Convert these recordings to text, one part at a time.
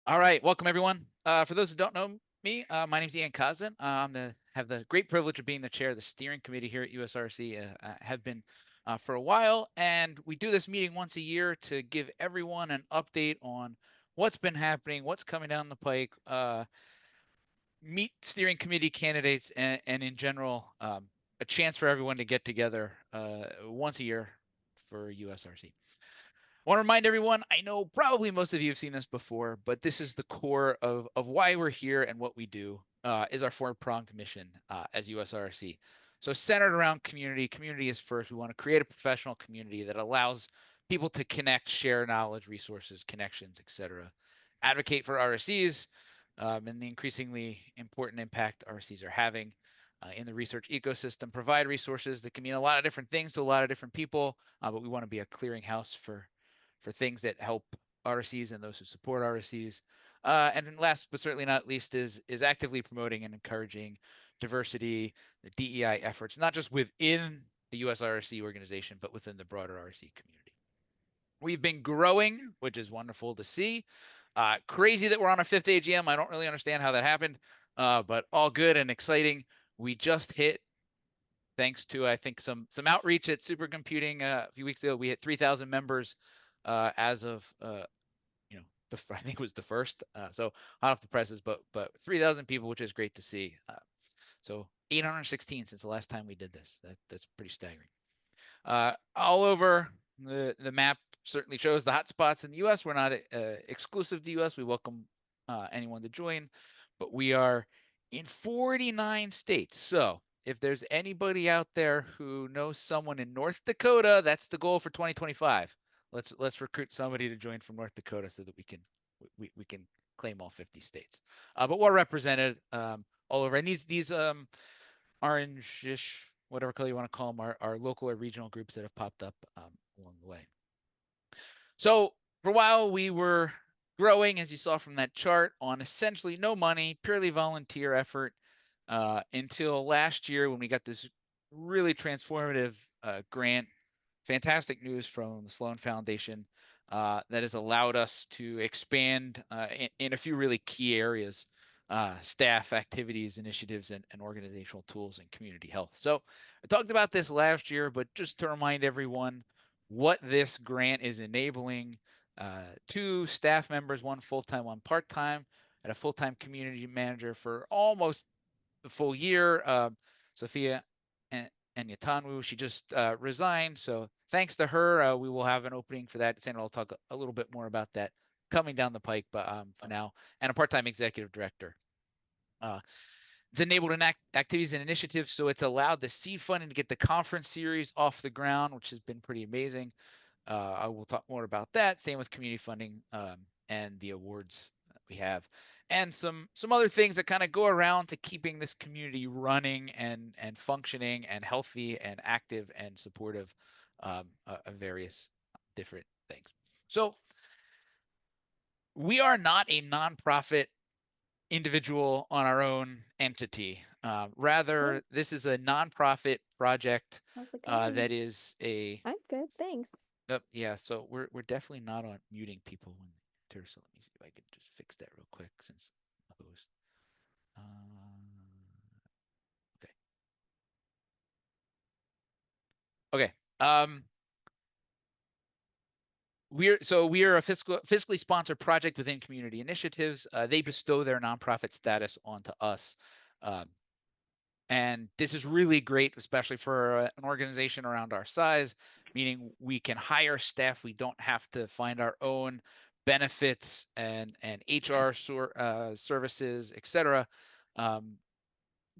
All right, welcome everyone. For those who don't know me, my name is Ian Kazan. Have the great privilege of being the chair of the steering committee here at US-RSE. I have been for a while, and we do this meeting once a year to give everyone an update on what's been happening, what's coming down the pike, meet steering committee candidates, and in general, a chance for everyone to get together once a year for US-RSE. I want to remind everyone, I know probably most of you have seen this before, but this is the core of why we're here and what we do is our four-pronged mission as US-RSE. So centered around community. Community is first. We want to create a professional community that allows people to connect, share knowledge, resources, connections, etc. Advocate for RSEs and the increasingly important impact RSEs are having in the research ecosystem. Provide resources that can mean a lot of different things to a lot of different people, but we want to be a clearinghouse for things that help RSEs and those who support RSEs. And then last but certainly not least is actively promoting and encouraging diversity, the DEI efforts, not just within the US-RSE organization, but within the broader RSE community. We've been growing, which is wonderful to see. Crazy that we're on a fifth AGM. I don't really understand how that happened, but all good and exciting. We just hit, thanks to I think some outreach at supercomputing a few weeks ago, we hit 3,000 members as of I think it was the first. So hot off the presses, but 3,000 people, which is great to see. So 816 since the last time we did this. That's pretty staggering. All over the map certainly shows the hotspots in the U.S. We're not exclusive to the U.S. We welcome anyone to join, but we are in 49 states. So if there's anybody out there who knows someone in North Dakota, that's the goal for 2025. Let's recruit somebody to join from North Dakota so that we can claim all 50 states. But we're represented all over, and these orange-ish, whatever color you want to call them, are local or regional groups that have popped up along the way. So for a while, we were growing, as you saw from that chart, on essentially no money, purely volunteer effort, until last year when we got this really transformative grant. Fantastic news from the Sloan Foundation that has allowed us to expand in a few really key areas, staff activities, initiatives, and organizational tools and community health. So I talked about this last year, but just to remind everyone what this grant is enabling, two staff members, one full-time, one part-time, and a full-time community manager for almost the full year. Sophia and Yatanwu, she just resigned. So thanks to her, we will have an opening for that. Sandra will talk a little bit more about that coming down the pike, but for now, and a part-time executive director. It's enabled activities and initiatives, so it's allowed the seed funding to get the conference series off the ground, which has been pretty amazing. I will talk more about that. Same with community funding and the awards we have, and some other things that kind of go around to keeping this community running and functioning and healthy and active and supportive of various different things. So we are not a nonprofit individual on our own entity. Rather, this is a nonprofit project that is a. I'm good, thanks. Yeah, so we're definitely not on muting people when they enter. So let me see if I can just fix that real quick since I'm the host. Okay. Okay. We are a fiscally sponsored project within community initiatives. They bestow their nonprofit status onto us. And this is really great, especially for an organization around our size, meaning we can hire staff. We don't have to find our own benefits and HR services, et cetera.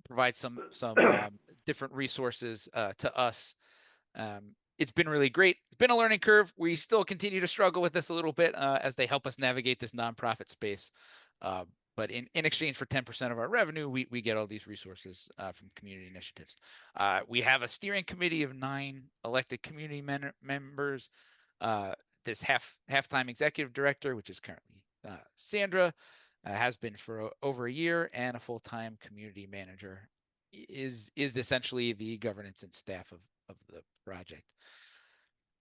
Provide some different resources to us. It's been really great. It's been a learning curve. We still continue to struggle with this a little bit as they help us navigate this nonprofit space. But in exchange for 10% of our revenue, we get all these resources from community initiatives. We have a steering committee of 9 elected community members. This half-time executive director, which is currently Sandra, has been for over a year, and a full-time community manager is essentially the governance and staff of the project.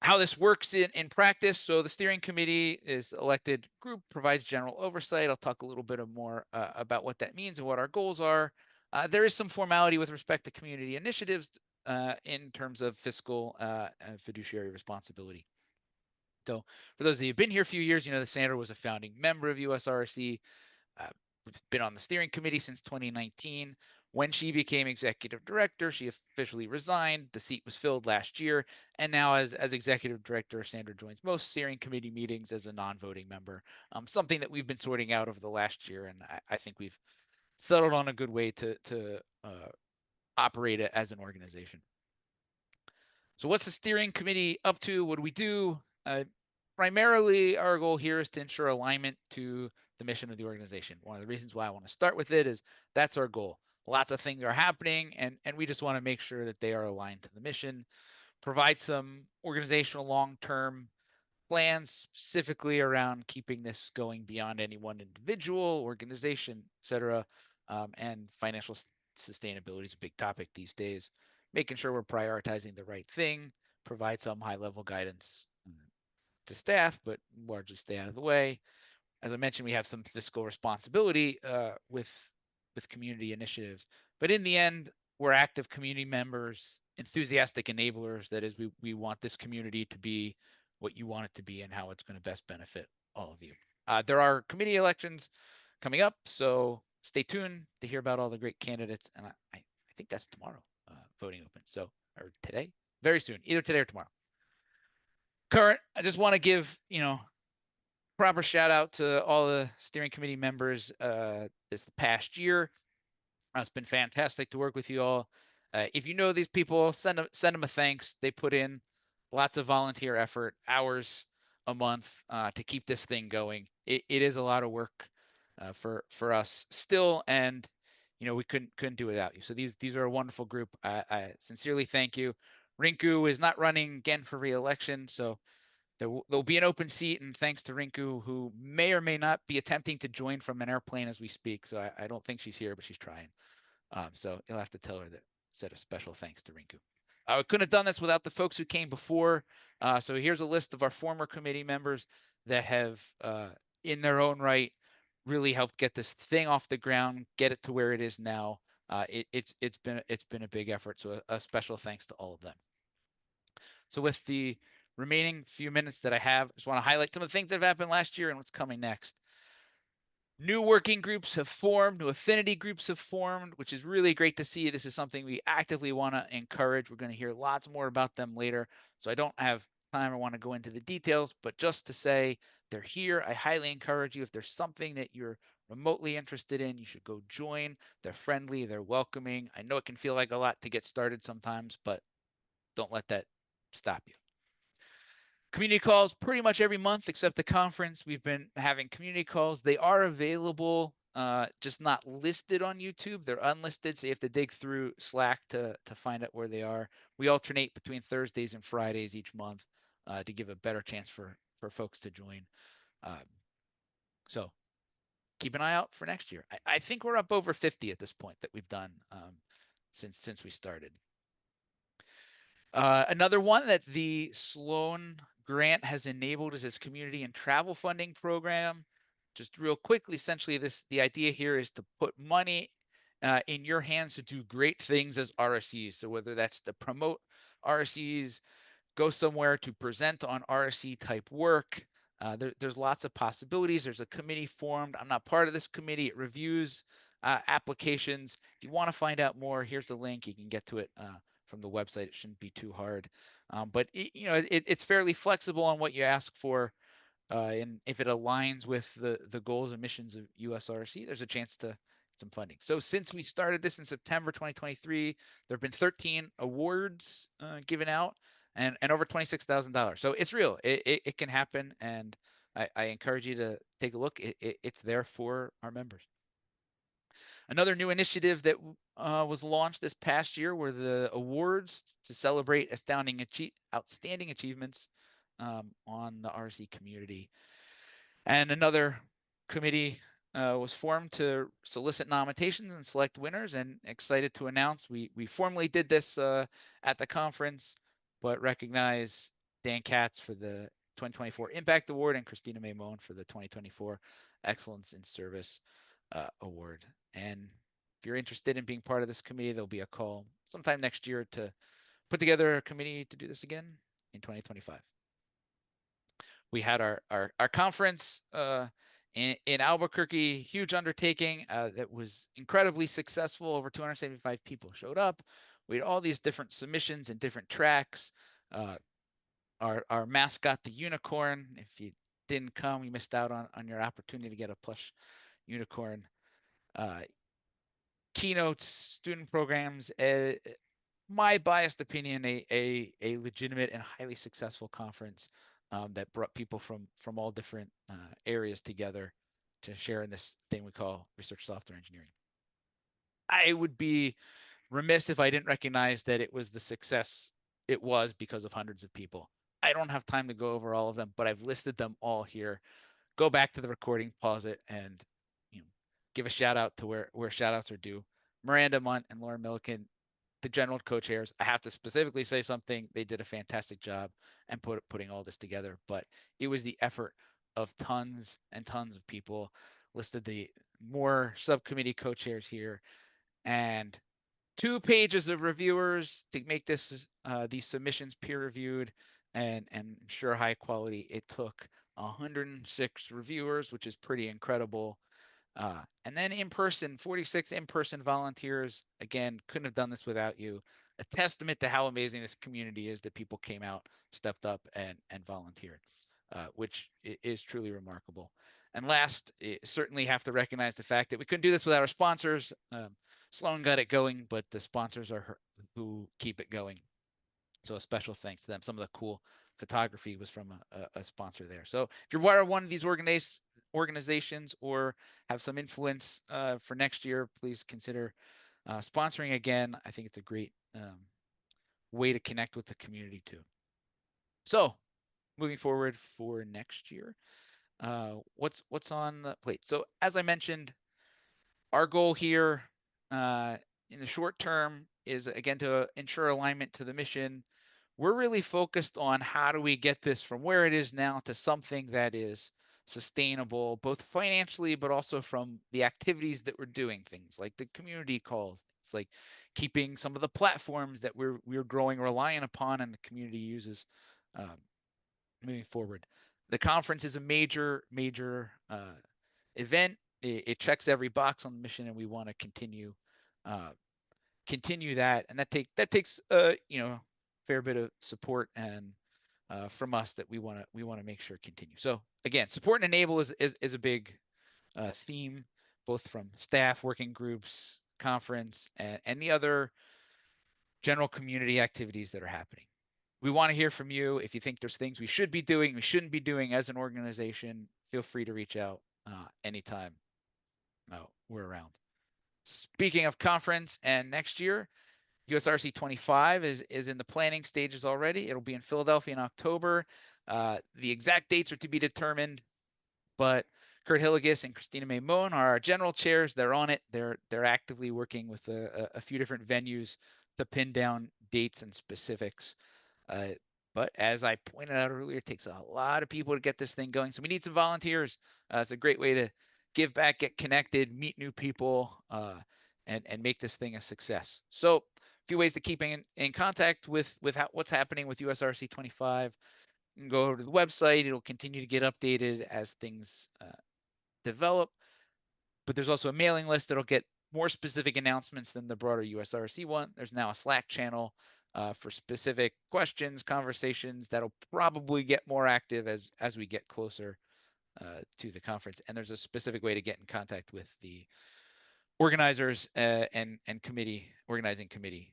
how this works in practice. So the steering committee is elected group, provides general oversight. I'll talk a little bit more about what that means and what our goals are. There is some formality with respect to community initiatives in terms of fiscal and fiduciary responsibility. So for those of you who've been here a few years, you know, the senator was a founding member of US-RSE, been on the steering committee since 2019. When she became executive director, she officially resigned. The seat was filled last year. And now, as executive director, Sandra joins most steering committee meetings as a non voting member, something that we've been sorting out over the last year. And I think we've settled on a good way to operate it as an organization. So, what's the steering committee up to? What do we do? Primarily, our goal here is to ensure alignment to the mission of the organization. One of the reasons why I want to start with it is that's our goal. Lots of things are happening, and we just want to make sure that they are aligned to the mission, provide some organizational long-term plans specifically around keeping this going beyond any one individual, organization, etc. And financial sustainability is a big topic these days. Making sure we're prioritizing the right thing, provide some high-level guidance to staff, but largely stay out of the way. As I mentioned, we have some fiscal responsibility with community initiatives, but in the end, we're active community members, enthusiastic enablers. That is, we want this community to be what you want it to be and how it's going to best benefit all of you. There are committee elections coming up, so stay tuned to hear about all the great candidates. And I think that's tomorrow, voting open. So, or today, very soon, either today or tomorrow. Current, I just want to give, you know, proper shout out to all the steering committee members this past year. It's been fantastic to work with you all. If you know these people, send them a thanks. They put in lots of volunteer effort, hours a month to keep this thing going. It is a lot of work for us still, and you know we couldn't do it without you. So these are a wonderful group. I sincerely thank you. Rinku is not running again for re-election, so there'll be an open seat, and thanks to Rinku, who may or may not be attempting to join from an airplane as we speak. So I don't think she's here, but she's trying. So you'll have to tell her that. Said a special thanks to Rinku. I couldn't have done this without the folks who came before. So here's a list of our former committee members that have, in their own right, really helped get this thing off the ground, get it to where it is now. It's been a big effort. So a special thanks to all of them. So with the remaining few minutes that I have, I just want to highlight some of the things that have happened last year and what's coming next. New working groups have formed, new affinity groups have formed, which is really great to see. This is something we actively want to encourage. We're going to hear lots more about them later. So I don't have time or want to go into the details, but just to say they're here. I highly encourage you. If there's something that you're remotely interested in, you should go join. They're friendly, they're welcoming. I know it can feel like a lot to get started sometimes, but don't let that stop you. Community calls pretty much every month except the conference. We've been having community calls. They are available, just not listed on YouTube. They're unlisted, so you have to dig through Slack to find out where they are. We alternate between Thursdays and Fridays each month to give a better chance for folks to join. So keep an eye out for next year. I think we're up over 50 at this point that we've done since we started. Another one that the Sloan grant has enabled is this community and travel funding program. Just real quickly, essentially, the idea here is to put money in your hands to do great things as RSEs. So whether that's to promote RSEs, go somewhere to present on RSE type work, there's lots of possibilities. There's a committee formed. I'm not part of this committee. It reviews applications. If you want to find out more, here's the link. You can get to it from the website. It shouldn't be too hard. But it's fairly flexible on what you ask for. And if it aligns with the goals and missions of US-RSE, there's a chance to get some funding. So since we started this in September 2023, there have been 13 awards given out and over $26,000. So it's real. It can happen, and I encourage you to take a look. It's there for our members. Another new initiative that was launched this past year were the awards to celebrate outstanding achievements on the RSE community. And another committee was formed to solicit nominations and select winners, and excited to announce we formally did this at the conference, but recognize Dan Katz for the 2024 Impact Award and Christina Maimon for the 2024 Excellence in Service Award. And if you're interested in being part of this committee, there'll be a call sometime next year to put together a committee to do this again in 2025. We had our conference in Albuquerque, huge undertaking that was incredibly successful. Over 275 people showed up. We had all these different submissions and different tracks. Our mascot, the unicorn. If you didn't come, you missed out on your opportunity to get a plush unicorn. Keynotes, student programs. My biased opinion, a legitimate and highly successful conference that brought people from all different areas together to share in this thing we call research software engineering. I would be remiss if I didn't recognize that it was the success it was because of hundreds of people. I don't have time to go over all of them, but I've listed them all here. Go back to the recording, pause it, and give a shout out to where shout outs are due. Miranda Munt and Lauren Milliken, the general co-chairs. I have to specifically say something. They did a fantastic job and putting all this together, but it was the effort of tons and tons of people. Listed the more subcommittee co-chairs here, and 2 pages of reviewers to make this these submissions peer reviewed and ensure high quality. It took 106 reviewers, which is pretty incredible. And then in person, 46 in-person volunteers. Again, couldn't have done this without you. A testament to how amazing this community is that people came out, stepped up, and volunteered, which is truly remarkable. And last, certainly have to recognize the fact that we couldn't do this without our sponsors. Sloan got it going, but the sponsors are who keep it going. So a special thanks to them. Some of the cool photography was from a sponsor there. So if you're part of one of these organizations or have some influence for next year, please consider sponsoring again. I think it's a great way to connect with the community too. So moving forward for next year, what's on the plate? So as I mentioned, our goal here in the short term is again to ensure alignment to the mission. We're really focused on how do we get this from where it is now to something that is sustainable, both financially, but also from the activities that we're doing, things like the community calls, things like keeping some of the platforms that we're growing reliant upon and the community uses moving forward. The conference is a major event. It checks every box on the mission, and we want to continue that, and that takes fair bit of support and from us that we want to make sure continue. So again, support and enable is a big theme, both from staff, working groups, conference, and the other general community activities that are happening. We want to hear from you. If you think there's things we should be doing, we shouldn't be doing as an organization, feel free to reach out anytime. We're around. Speaking of conference and next year, US-RSE 25 is in the planning stages already. It'll be in Philadelphia in October. The exact dates are to be determined, but Kurt Hilligus and Christina Maimon are our general chairs. They're on it. They're actively working with a few different venues to pin down dates and specifics. But as I pointed out earlier, it takes a lot of people to get this thing going. So we need some volunteers. It's a great way to give back, get connected, meet new people, and make this thing a success. So a few ways to keep in contact with what's happening with US-RSE 25. You can go over to the website. It'll continue to get updated as things develop. But there's also a mailing list that'll get more specific announcements than the broader US-RSE one. There's now a Slack channel for specific questions, conversations that'll probably get more active as we get closer to the conference. And there's a specific way to get in contact with the organizers and organizing committee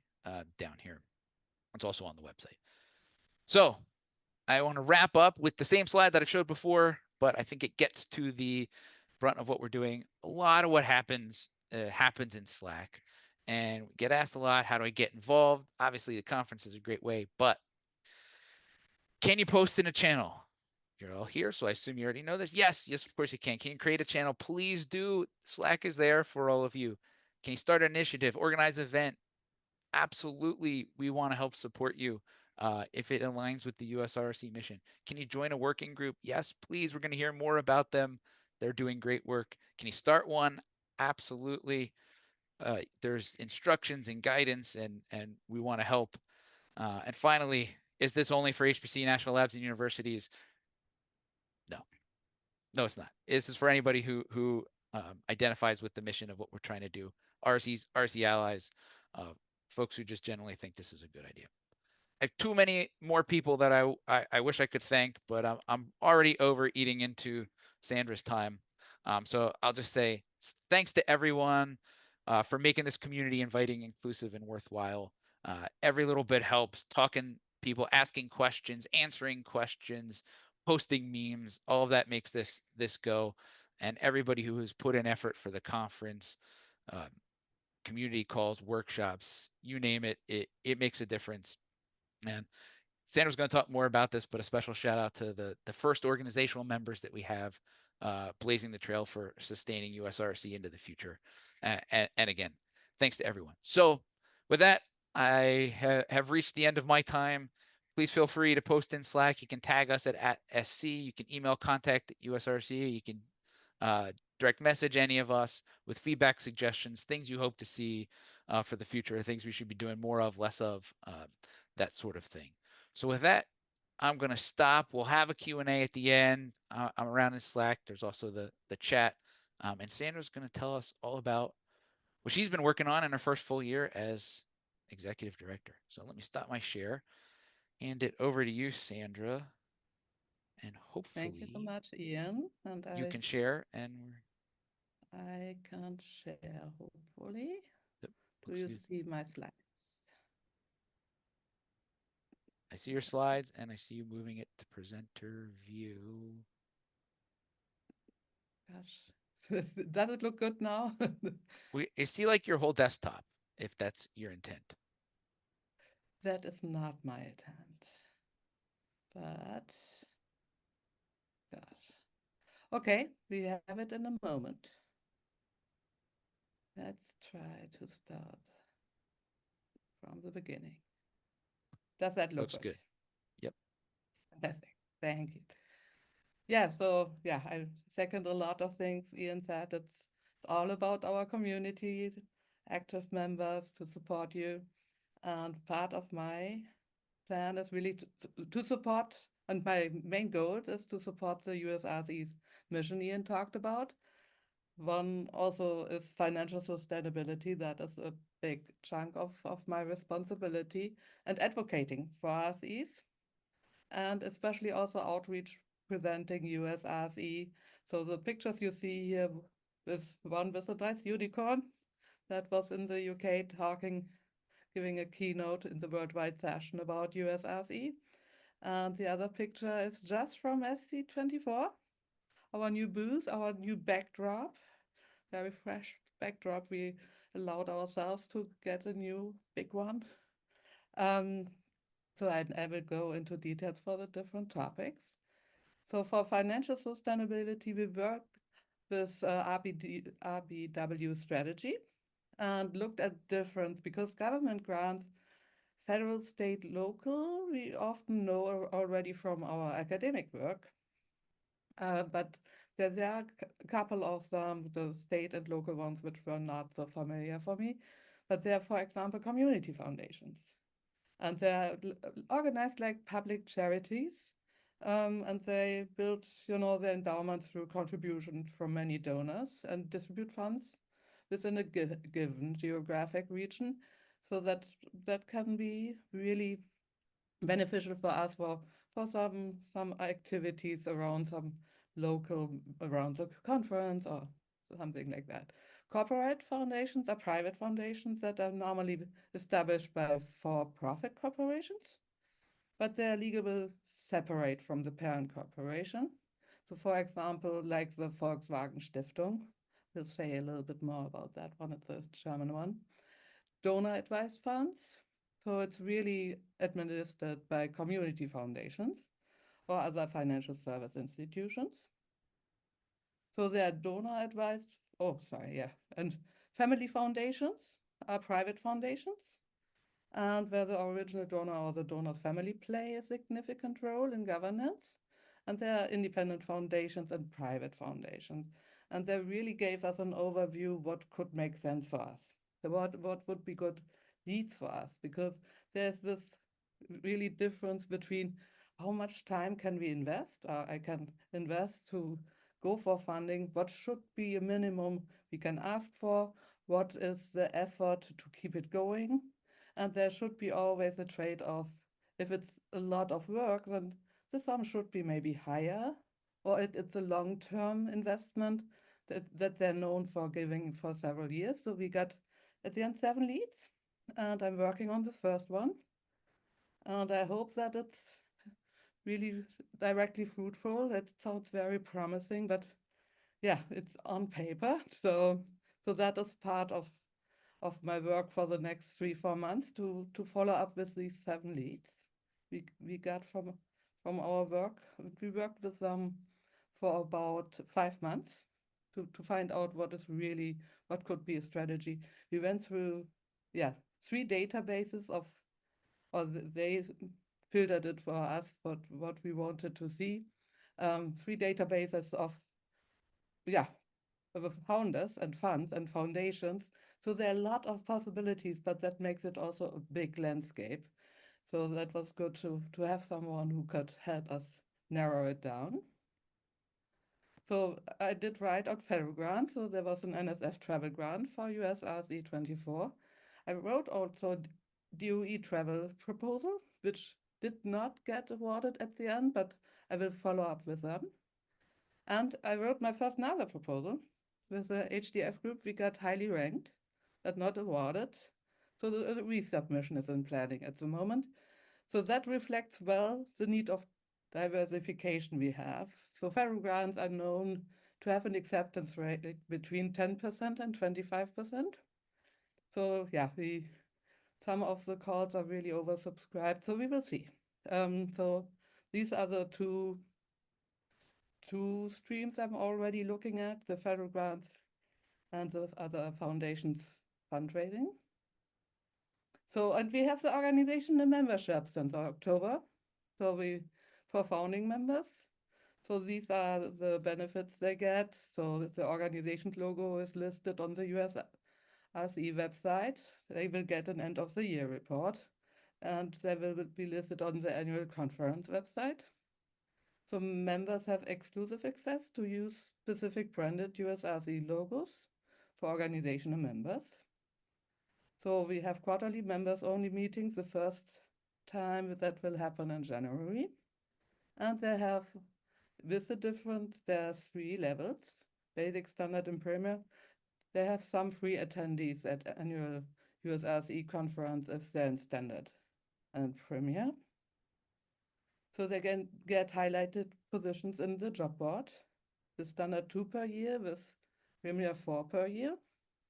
down here. It's also on the website. So I want to wrap up with the same slide that I showed before, but I think it gets to the brunt of what we're doing. A lot of what happens in Slack, and we get asked a lot, how do I get involved? Obviously, the conference is a great way, but can you post in a channel? You're all here, so I assume you already know this. Yes, of course you can. Can you create a channel? Please do. Slack is there for all of you. Can you start an initiative, organize an event? Absolutely, we want to help support you. if it aligns with the US-RSE mission. Can you join a working group? Yes, please. We're going to hear more about them. They're doing great work. Can you start one? Absolutely. There's instructions and guidance, and we want to help. And finally, is this only for HPC national labs and universities? No, no, it's not. This is for anybody who identifies with the mission of what we're trying to do. RCs, RC allies, uh, folks who just generally think this is a good idea. I have too many more people that I wish I could thank, but I'm already over eating into Sandra's time. So I'll just say thanks to everyone for making this community inviting, inclusive, and worthwhile. Every little bit helps. Talking people, asking questions, answering questions, posting memes, all of that makes this go. And everybody who has put in effort for the conference, uh, community calls, workshops, you name it, it makes a difference. And Sandra's going to talk more about this, but a special shout out to the first organizational members that we have blazing the trail for sustaining US-RSE into the future. And again, thanks to everyone. So with that, I have reached the end of my time. Please feel free to post in Slack. You can tag us at SC. You can email contact at USRC. You can direct message any of us with feedback, suggestions, things you hope to see for the future, things we should be doing more of, less of, that sort of thing. So with that, I'm going to stop. We'll have a Q&A at the end. I'm around in Slack. There's also the chat. And Sandra's going to tell us all about what she's been working on in her first full year as executive director. So let me stop my share, hand it over to you, Sandra, and Thank you so hopefully much, Ian. And you can share. And I can share, hopefully. yep, Do looks you good. see my slides? I see your slides and I see you moving it to presenter view. Gosh, does it look good now? I see like your whole desktop, if that's your intent. That is not my intent. But, gosh. Okay, we have it in a moment. Let's try to start from the beginning. Does that look Looks good? good. Yep. Fantastic. Thank you. Yeah, so yeah, I second a lot of things Ian said. It's all about our community, active members to support you. And part of my plan is really to support, and my main goal is to support the US-RSE mission Ian talked about. One also is financial sustainability. That is a big chunk of my responsibility, and advocating for RSEs, and especially also outreach presenting US-RSE. So the pictures you see here is one with a nice unicorn that was in the UK talking, giving a keynote in the worldwide session about US-RSE. And the other picture is just from SC24, our new booth, our new backdrop, very fresh backdrop. We allowed ourselves to get a new big one. Um, so I will go into details for the different topics. So for financial sustainability, we worked with RBW strategy and looked at different, because government grants, federal, state, local, we often know already from our academic work. But there are a couple of them, the state and local ones, which were not so familiar for me. But they're, for example, community foundations. And they're organized like public charities. And they build, their endowment through contributions from many donors and distribute funds within a given geographic region. So that can be really beneficial for us for some activities around some local, around the conference or something like that. Corporate foundations are private foundations that are normally established by for-profit corporations, but they are legally separate from the parent corporation. So for example, like the Volkswagen Stiftung, we'll say a little bit more about that one, it's a German one. Donor advised funds, so it's really administered by community foundations or other financial service institutions. So there are donor advised, oh, sorry, yeah. And family foundations are private foundations. and where the original donor or the donor's family play a significant role in governance. And there are independent foundations and private foundations. And they really gave us an overview what could make sense for us, what would be good leads for us, because there's this really difference between how much time can we invest, or I can invest to go for funding, what should be a minimum we can ask for, what is the effort to keep it going, and there should be always a trade-off. If it's a lot of work, then the sum should be maybe higher, or it's a long-term investment that they're known for giving for several years. So we got at the end 7 leads, and I'm working on the first one. And I hope that it's really directly fruitful. It sounds very promising, but yeah, it's on paper. So that is part of my work for the next 3, 4 months to follow up with these 7 leads we got from our work. We worked with them for about 5 months to find out what could be a strategy. We went through, yeah, 3 databases or they filtered it for us, what we wanted to see. 3 databases of, yeah, of founders and funds and foundations. So there are a lot of possibilities, but that makes it also a big landscape. So that was good to have someone who could help us narrow it down. So I did write out federal grants. So there was an NSF travel grant for US-RSE 24. I wrote also DOE travel proposal, which did not get awarded at the end, but I will follow up with them. And I wrote my first NASA proposal. With the HDF group, we got highly ranked, but not awarded. So the resubmission is in planning at the moment. So that reflects well the need of diversification we have. So federal grants are known to have an acceptance rate between 10% and 25%. So yeah, some of the calls are really oversubscribed. So we will see. So these are the two streams I'm already looking at, the federal grants and the other foundations fundraising. So, and we have the organization and membership since October. So for founding members. So these are the benefits they get. So the organization's logo is listed on the US-RSE website. They will get an end of the year report, and they will be listed on the annual conference website. So members have exclusive access to use specific branded US-RSE logos for organizational members. So we have quarterly members-only meetings. The first time that will happen in January. And they have, with the different, there's 3 levels, basic, standard, and premier. They have some free attendees at annual US-RSE conference if they're in standard and premier. So they can get highlighted positions in the job board, the standard 2 per year with premier 4 per year,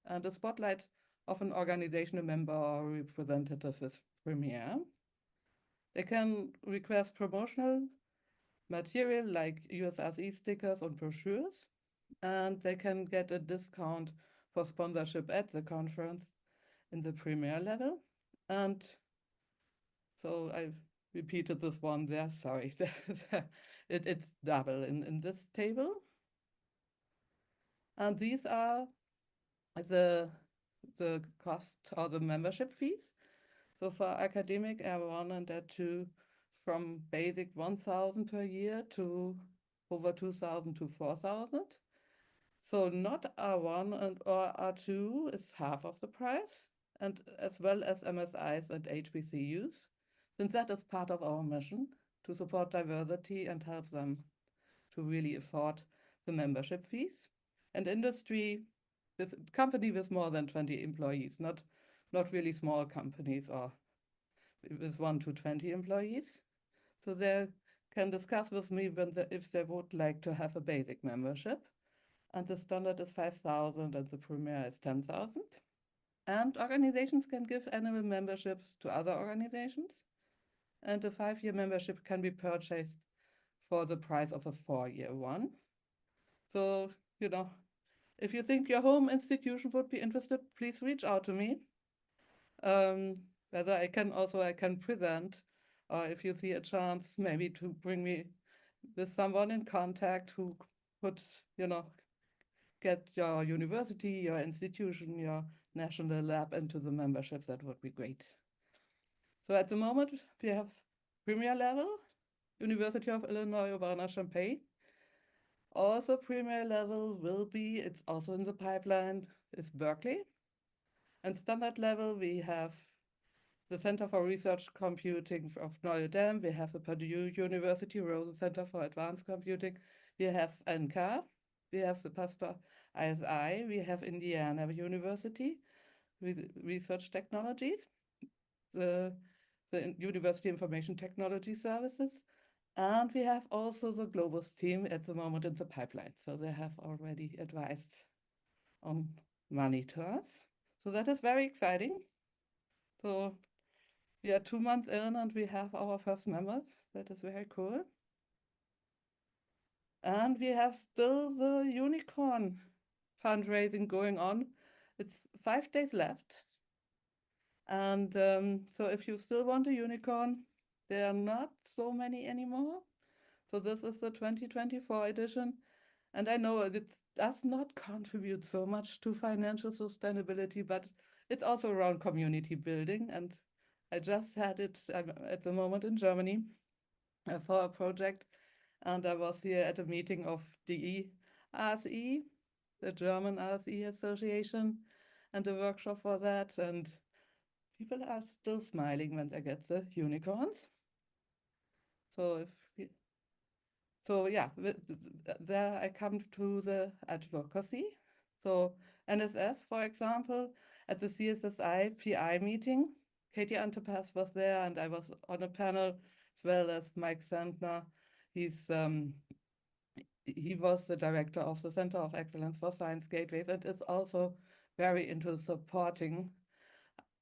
and a spotlight of an organizational member or representative with premier. They can request promotional material like US-RSE stickers and brochures, and they can get a discount for sponsorship at the conference in the premier level. And so I repeated this one there, sorry. It's double in this table. And these are the cost or the membership fees. So for academic R1 and R2, from basic 1,000 per year to over 2,000 to 4,000. So not R1 and or R2 is half of the price, and as well as MSIs and HBCUs, since that is part of our mission to support diversity and help them to really afford the membership fees. And industry, this company with more than 20 employees, not really small companies or with 1 to 20 employees. So they can discuss with me if they would like to have a basic membership. And the standard is 5,000 and the premier is 10,000. And organizations can give annual memberships to other organizations. And a 5-year membership can be purchased for the price of a 4-year one. So, if you think your home institution would be interested, please reach out to me. Um, whether I can present, or if you see a chance, maybe to bring me with someone in contact who could, you know, get your university, your institution, your national lab into the membership, that would be great. So at the moment, we have premier level, University of Illinois Urbana-Champaign. Also premier level will be, it's also in the pipeline, is Berkeley. And standard level, we have the Center for Research Computing of Notre Dame. We have the Purdue University Rosen Center for Advanced Computing. We have NCAR. We have the Pasteur ISI. We have Indiana University with Research Technologies, the, the University Information Technology Services. And we have also the Globus team at the moment in the pipeline. So they have already advised on money to us. So that is very exciting. So we are 2 months in and we have our first members. That is very cool. And we have still the unicorn fundraising going on. It's 5 days left. And so if you still want a unicorn, there are not so many anymore. So this is the 2024 edition. And I know it does not contribute so much to financial sustainability, but it's also around community building. And I just had it at the moment in Germany for a project. And I was here at a meeting of the RSE, the German RSE Association, and a workshop for that. And people are still smiling when they get the unicorns. So if So yeah, there I come to the advocacy. So NSF, for example, at the CSSI PI meeting, Katie Antepass was there, and I was on a panel as well as Mike Sandner. He's he was the director of the Center of Excellence for Science Gateways and is also very into supporting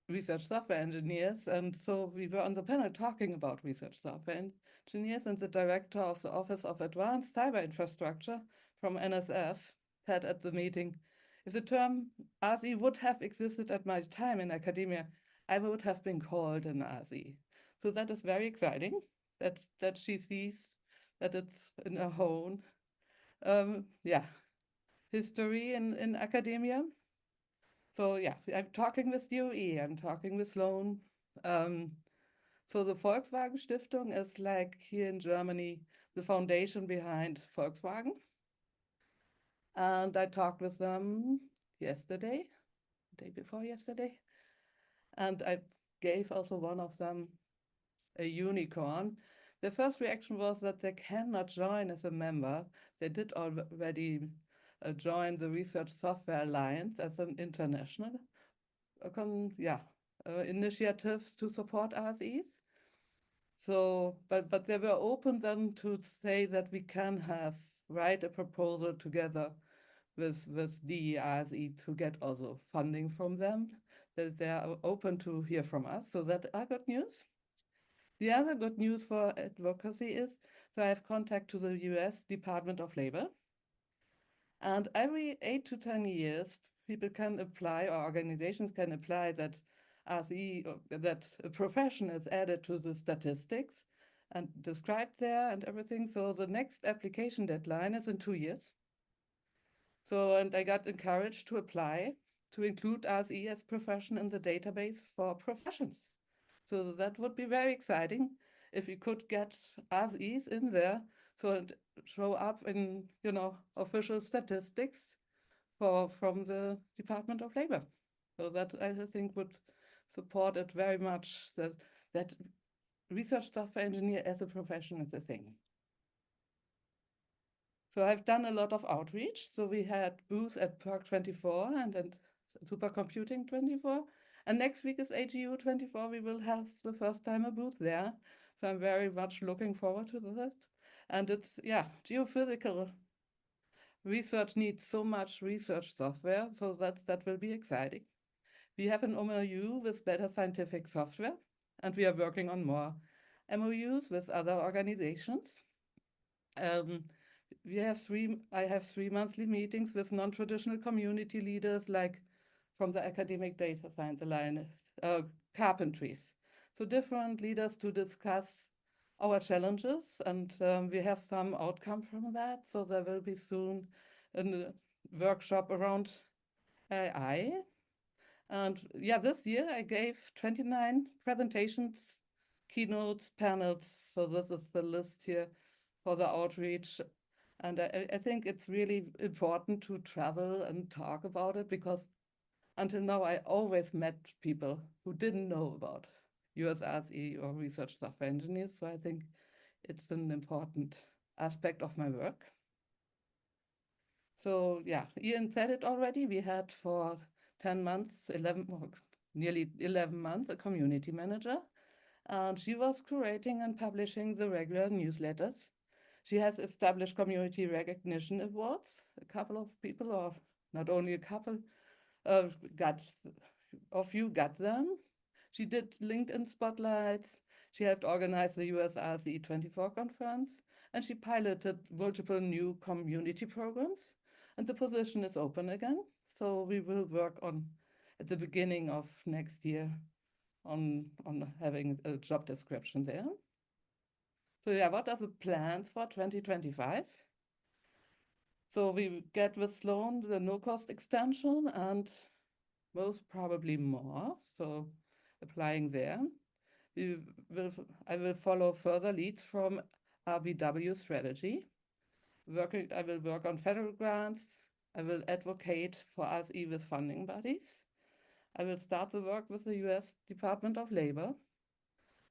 research software engineers. And so we were on the panel talking about research software engineers, and the director of the Office of Advanced Cyber Infrastructure from NSF said at the meeting, if the term RSE would have existed at my time in academia, I would have been called an RSE. So that is very exciting that she sees that it's in her own yeah, history in academia. So yeah, I'm talking with DOE, I'm talking with Sloan. Um, so the Volkswagen Stiftung is like here in Germany, the foundation behind Volkswagen. And I talked with them yesterday, day before yesterday. And I gave also one of them a unicorn. The first reaction was that they cannot join as a member. They did already join the Research Software Alliance as an international initiatives to support RSEs. So, but they were open then to say that we can write a proposal together with the RSE to get also funding from them. That they are open to hear from us. So that are good news. The other good news for advocacy is so I have contact to the US Department of Labor. And every 8 to 10 years, people can apply, or organizations can apply that RSE, that a profession is added to the statistics and described there and everything. So the next application deadline is in 2 years. So, and I got encouraged to apply to include RSE as profession in the database for professions. So that would be very exciting if we could get RSEs in there so it show up in, official statistics from the Department of Labor. So that I think would support it very much that research software engineer as a profession is a thing. So I've done a lot of outreach. So we had booths at PERC 24 and at Supercomputing 24. And next week is AGU 24. We will have the first time a booth there. So I'm very much looking forward to this. And it's, yeah, geophysical research needs so much research software, so that will be exciting. We have an MOU with Better Scientific Software, and we are working on more MOUs with other organizations. I have 3 monthly meetings with non-traditional community leaders, like from the Academic Data Science Alliance, carpentries. So different leaders to discuss our challenges, and we have some outcome from that. So there will be soon a workshop around AI. And yeah, this year I gave 29 presentations, keynotes, panels. So this is the list here for the outreach. And I think it's really important to travel and talk about it, because until now I always met people who didn't know about US-RSE or research software engineers. So I think it's an important aspect of my work. So yeah, Ian said it already. We had for 10 months, 11, or nearly 11 months, a community manager. And she was curating and publishing the regular newsletters. She has established community recognition awards. A couple of people, or not only a couple, got a few got them. She did LinkedIn spotlights. She helped organize the US-RSE 24 conference, and she piloted multiple new community programs. And the position is open again. So we will work on at the beginning of next year on having a job description there. So yeah, what are the plans for 2025? So we get with Sloan the no-cost extension and most probably more. So applying there. We will, I will follow further leads from RBW strategy. I will work on federal grants. I will advocate for RSE with funding bodies. I will start the work with the US Department of Labor.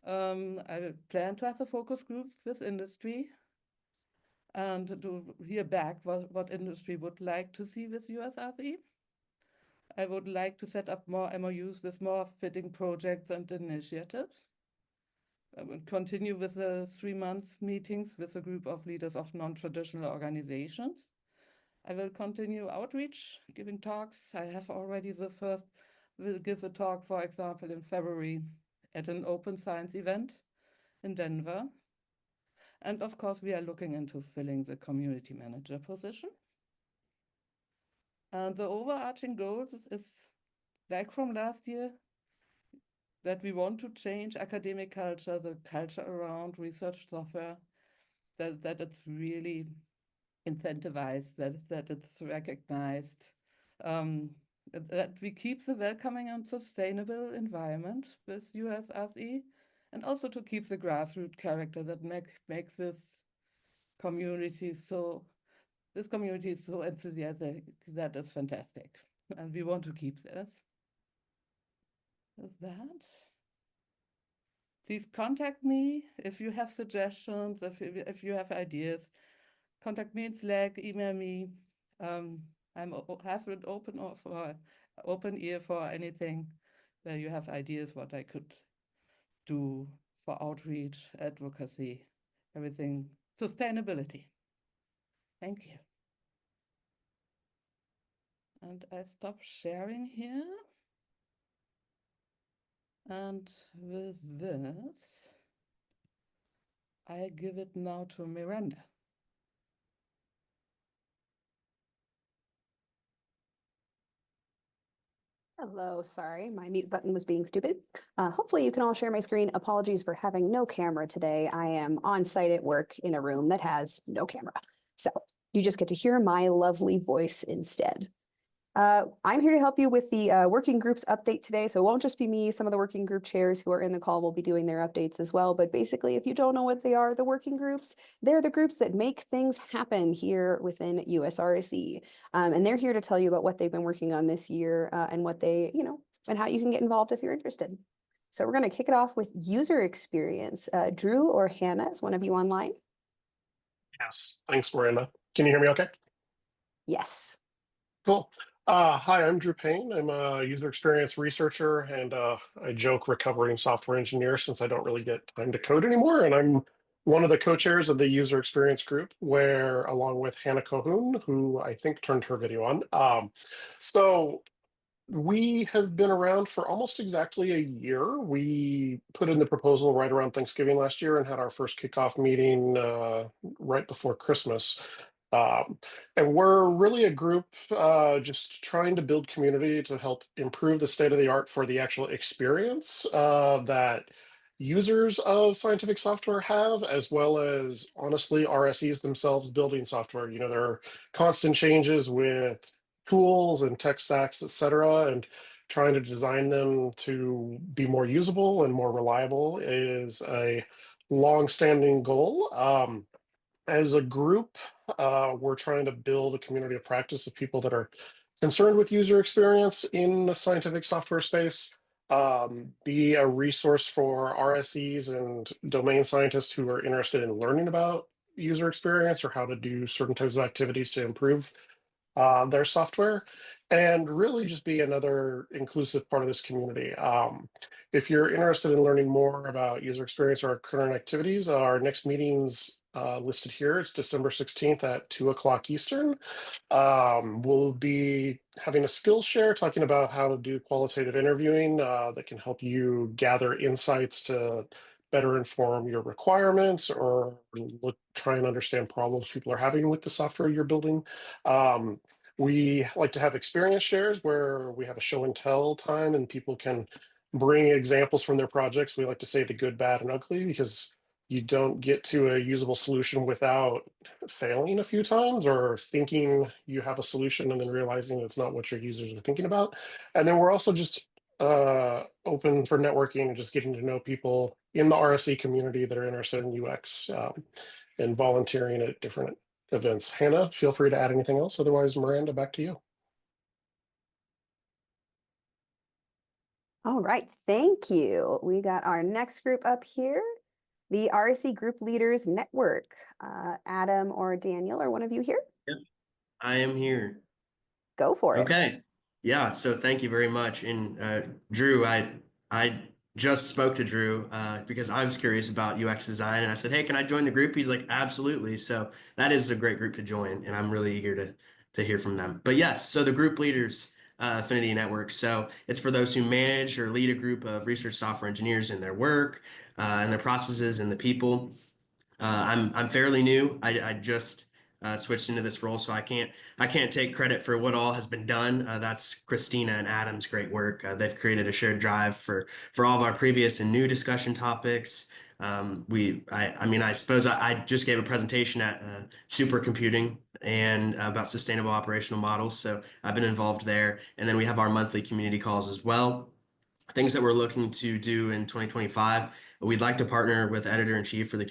I will plan to have a focus group with industry and to hear back what industry would like to see with US-RSE. I would like to set up more MOUs with more fitting projects and initiatives. I will continue with the 3-month meetings with a group of leaders of non-traditional organizations. I will continue outreach, giving talks. I have already will give a talk, for example, in February at an open science event in Denver. And of course, we are looking into filling the community manager position. And the overarching goals is like from last year, that we want to change academic culture, the culture around research software, that it's really incentivized, that it's recognized, that we keep the welcoming and sustainable environment with US-RSE, and also to keep the grassroots character that makes community this community is so enthusiastic. That is fantastic. And we want to keep this. Is that? Please contact me if you have suggestions, if you have ideas. Contact me in Slack, email me. Have an open ear for anything where you have ideas what I could do for outreach, advocacy, everything, sustainability. Thank you. And I stop sharing here. And with this, I give it now to Miranda. Hello, sorry, my mute button was being stupid. Hopefully you can all share my screen. Apologies for having no camera today. I am on site at work in a room that has no camera. So you just get to hear my lovely voice instead. I'm here to help you with the working groups update today. So it won't just be me. Some of the working group chairs who are in the call will be doing their updates as well. But basically, if you don't know what they are, the working groups, they're the groups that make things happen here within US-RSE. And they're here to tell you about what they've been working on this year and what they, and how you can get involved if you're interested. So we're going to kick it off with user experience. Drew or Hannah, is one of you online? Yes, thanks, Miranda. Can you hear me okay? Yes. Cool. Hi, I'm Drew Payne. I'm a user experience researcher and I joke recovering software engineer since I don't really get time to code anymore. And I'm one of the co-chairs of the user experience group where, along with Hannah Cohoon, who I think turned her video on. So we have been around for almost exactly a year. We put in the proposal right around Thanksgiving last year and had our first kickoff meeting right before Christmas. And we're really a group just trying to build community to help improve the state of the art for the actual experience that users of scientific software have, as well as honestly RSEs themselves building software. There are constant changes with tools and tech stacks, et cetera, and trying to design them to be more usable and more reliable is a long-standing goal. As a group, we're trying to build a community of practice of people that are concerned with user experience in the scientific software space, be a resource for RSEs and domain scientists who are interested in learning about user experience or how to do certain types of activities to improve their software, and really just be another inclusive part of this community. If you're interested in learning more about user experience or our current activities, our next meeting's listed here. It's December 16th at 2 o'clock Eastern. We'll be having a skills share talking about how to do qualitative interviewing that can help you gather insights to better inform your requirements or try and understand problems people are having with the software you're building. We like to have experience shares where we have a show and tell time and people can bring examples from their projects. We like to say the good, bad, and ugly because you don't get to a usable solution without failing a few times or thinking you have a solution and then realizing it's not what your users are thinking about. And then we're also just open for networking and just getting to know people in the RSE community that are interested in UX and volunteering at different events. Hannah, feel free to add anything else. Otherwise, Miranda, back to you. All right, thank you. We got our next group up here, the RSE Group Leaders Network. Adam or Daniel, or one of you here? Yep, I am here. Go for it. Okay. Yeah, so thank you very much. And Drew, I just spoke to Drew because I was curious about UX design, and I said, "Hey, can I join the group?" He's like, "Absolutely." So that is a great group to join, and I'm really eager to hear from them. But yes, so the group leaders affinity network. So it's for those who manage or lead a group of research software engineers in their work, and their processes, and the people. I'm fairly new. I just switched into this role, so I can't take credit for what all has been done. That's Christina and Adam's great work. They've created a shared drive for all of our previous and new discussion topics. I suppose I just gave a presentation at supercomputing and about sustainable operational models, so I've been involved there. And then we have our monthly community calls as well. Things that we're looking to do in 2025. We'd like to partner with editor-in-chief for the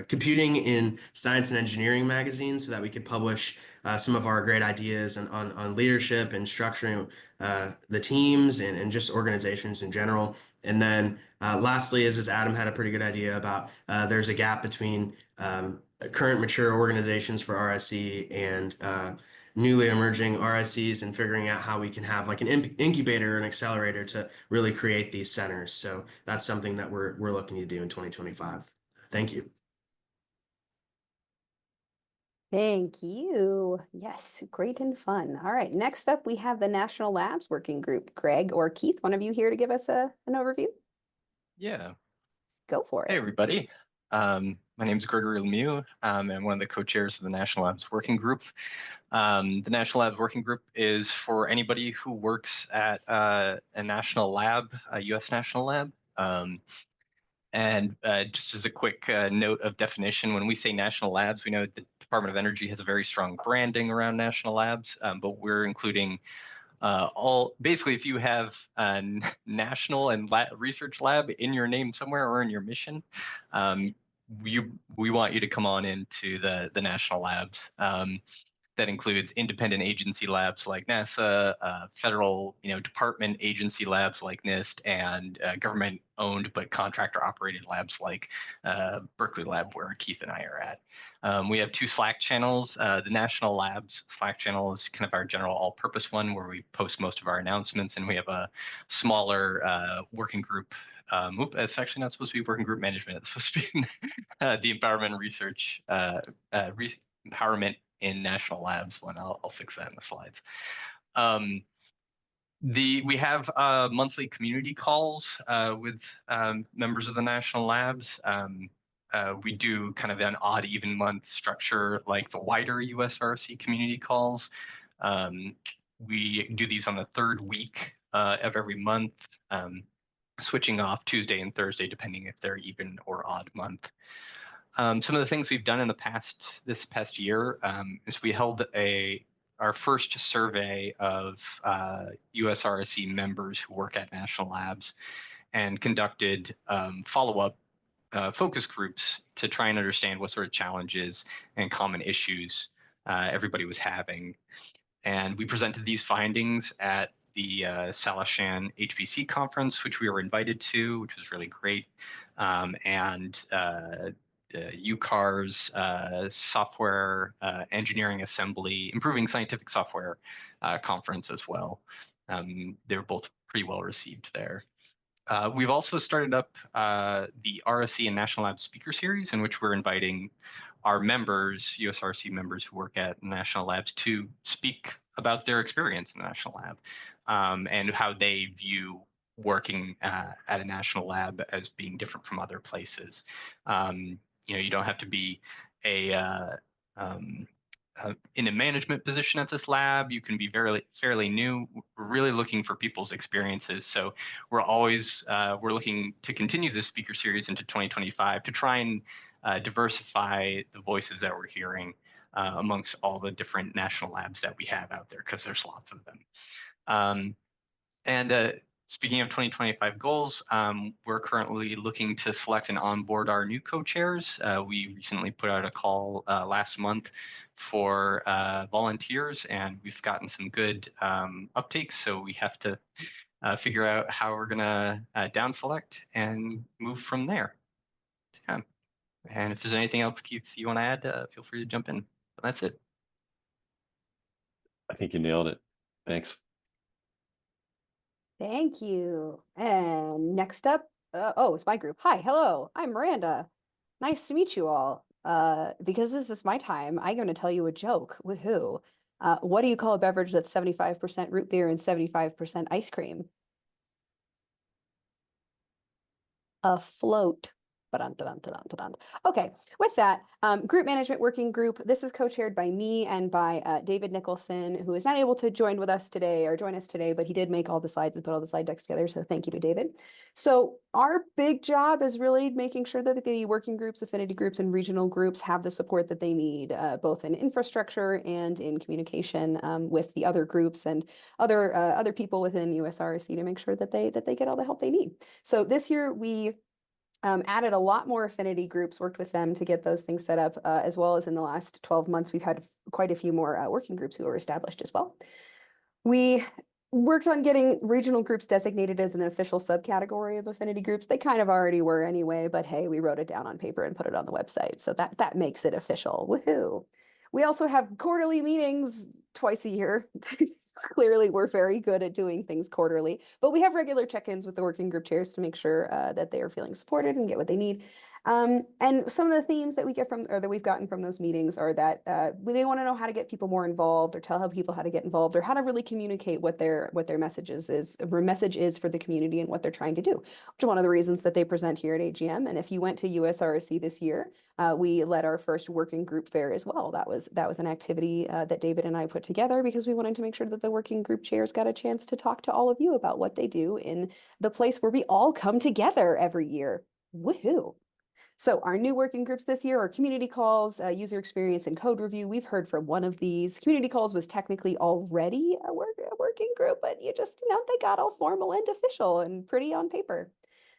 Computing in Science and Engineering magazine so that we could publish some of our great ideas on leadership and structuring the teams and just organizations in general. And then lastly, as Adam had a pretty good idea about, there's a gap between current mature organizations for RSE and newly emerging RSEs and figuring out how we can have like an incubator or an accelerator to really create these centers. So that's something that we're looking to do in 2025. Thank you. Thank you. Yes, great and fun. All right, next up we have the National Labs Working Group. Greg or Keith, one of you here to give us an overview? Yeah. Go for Hey, it. everybody. My name is Gregory Lemieux. I'm one of the co-chairs of the National Labs Working Group. The National Labs Working Group is for anybody who works at a national lab, a US national lab. And just as a quick note of definition, when we say national labs, we know the Department of Energy has a very strong branding around national labs, but we're including basically if you have a national and research lab in your name somewhere or in your mission, we want you to come on into the national labs. That includes independent agency labs like NASA, federal, department agency labs like NIST, and government-owned but contractor-operated labs like Berkeley Lab, where Keith and I are at. We have two Slack channels. The National Labs Slack channel is kind of our general all-purpose one where we post most of our announcements, and we have a smaller working group. It's actually not supposed to be working group management. It's supposed to be the empowerment and research, empowerment in national labs one. I'll fix that in the slides. We have monthly community calls with members of the national labs. we do kind of an odd even month structure like the wider US-RSE community calls. We do these on the third week of every month, switching off Tuesday and Thursday depending if they're even or odd month. Some of the things we've done in this past year is we held our first survey of US-RSE members who work at national labs and conducted follow-up focus groups to try and understand what sort of challenges and common issues everybody was having. And we presented these findings at the Salashan HPC conference, which we were invited to, which was really great. And UCAR's software engineering assembly, improving scientific software conference as well. They were both pretty well received there. We've also started up the RSE and National Lab Speaker Series, in which we're inviting our members, US-RSE members who work at national labs, to speak about their experience in the national lab and how they view working at a national lab as being different from other places. You don't have to be in a management position at this lab. You can be fairly new. We're really looking for people's experiences. So we're always we're looking to continue this speaker series into 2025 to try and diversify the voices that we're hearing amongst all the different national labs that we have out there, because there's lots of them. Speaking of 2025 goals, we're currently looking to select and onboard our new co-chairs. We recently put out a call last month for volunteers, and we've gotten some good uptakes. So we have to figure out how we're going to down select and move from there. Yeah. And if there's anything else, Keith, you want to add, feel free to jump in. But that's it. I think you nailed it. Thanks. Thank you. And next up, it's my group. Hi, hello, I'm Miranda. Nice to meet you all. Because this is my time, I'm going to tell you a joke. Woohoo. What do you call a beverage that's 75% root beer and 75% ice cream? A float. Okay, with that, group management working group. This is co-chaired by me and by David Nicholson, who is not able to join us today, but he did make all the slides and put all the slide decks together. So thank you to David. So our big job is really making sure that the working groups, affinity groups, and regional groups have the support that they need, both in infrastructure and in communication with the other groups and other people within US-RSE to make sure that they get all the help they need. So this year we added a lot more affinity groups, worked with them to get those things set up, as well as in the last 12 months, we've had quite a few more working groups who were established as well. We worked on getting regional groups designated as an official subcategory of affinity groups. They kind of already were anyway, but hey, we wrote it down on paper and put it on the website. So that makes it official. Woohoo. We also have quarterly meetings twice a year. Clearly, we're very good at doing things quarterly, but we have regular check-ins with the working group chairs to make sure that they are feeling supported and get what they need. And some of the themes that we get from, or that we've gotten from those meetings, are that they want to know how to get people more involved, or tell people how to get involved, or how to really communicate what their message is for the community and what they're trying to do, which is one of the reasons that they present here at AGM. And if you went to US-RSE this year, we led our first working group fair as well. That was an activity that David and I put together because we wanted to make sure that the working group chairs got a chance to talk to all of you about what they do in the place where we all come together every year. Woohoo! So our new working groups this year are community calls, user experience, and code review. We've heard from one of these. Community calls was technically already a working group, but they got all formal and official and pretty on paper.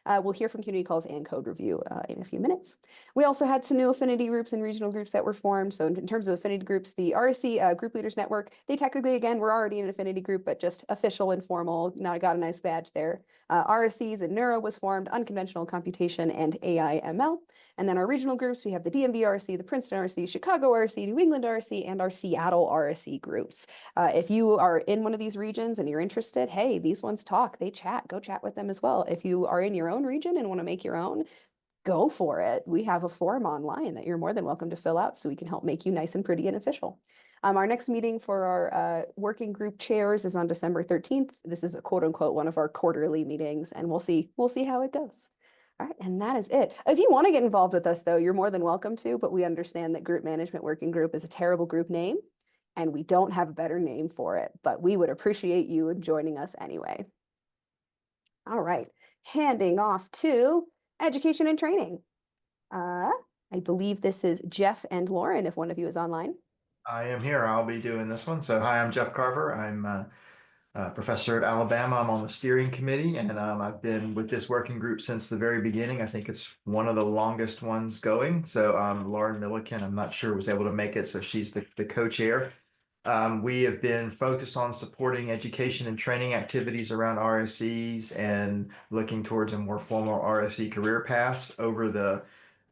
We'll hear from community calls and code review in a few minutes. We also had some new affinity groups and regional groups that were formed. So in terms of affinity groups, the RSE Group Leaders Network, they technically, again, were already an affinity group, but just official and formal. Now I got a nice badge there. RSEs and Neuro was formed, Unconventional Computation, and AI ML. And then our regional groups, we have the DMV RSE, the Princeton RSE, Chicago RSE, New England RSE, and our Seattle RSE groups. If you are in one of these regions and you're interested, hey, these ones talk, they chat, go chat with them as well. If you are in your own region and want to make your own, go for it. We have a form online that you're more than welcome to fill out so we can help make you nice and pretty and official. Our next meeting for our working group chairs is on December 13th. This is a quote unquote one of our quarterly meetings, and we'll see how it goes. All right, and that is it. If you want to get involved with us, though, you're more than welcome to, but we understand that Group Management Working Group is a terrible group name, and we don't have a better name for it, but we would appreciate you joining us anyway. All right, handing off to Education and Training. I believe this is Jeff and Lauren, if one of you is online. I am here. I'll be doing this one. So, hi, I'm Jeff Carver. I'm a professor at Alabama. I'm on the steering committee, and I've been with this working group since the very beginning. I think it's one of the longest ones going. So, Lauren Milliken, I'm not sure was able to make it, so she's the co-chair. We have been focused on supporting education and training activities around RSEs and looking towards a more formal RSE career paths over the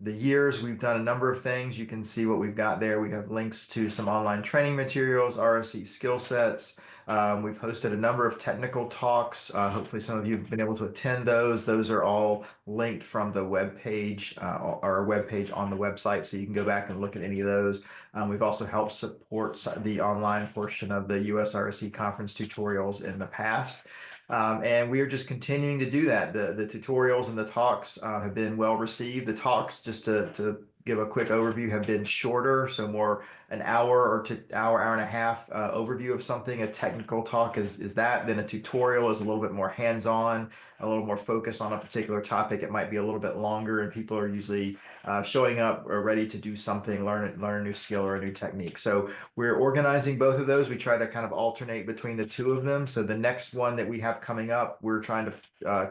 years. We've done a number of things. You can see what we've got there. We have links to some online training materials, RSE skill sets. We've hosted a number of technical talks. Hopefully some of you have been able to attend those. Those are all linked from the web page, our web page on the website, so you can go back and look at any of those. We've also helped support the online portion of the US-RSE conference tutorials in the past. And we are just continuing to do that. The tutorials and the talks have been well received. The talks, just to give a quick overview, have been shorter, so more an hour or hour and a half overview of something. A technical talk is that. Then a tutorial is a little bit more hands-on, a little more focused on a particular topic. It might be a little bit longer, and people are usually showing up or ready to do something, learn a new skill or a new technique. So we're organizing both of those. We try to kind of alternate between the two of them. So the next one that we have coming up, we're trying to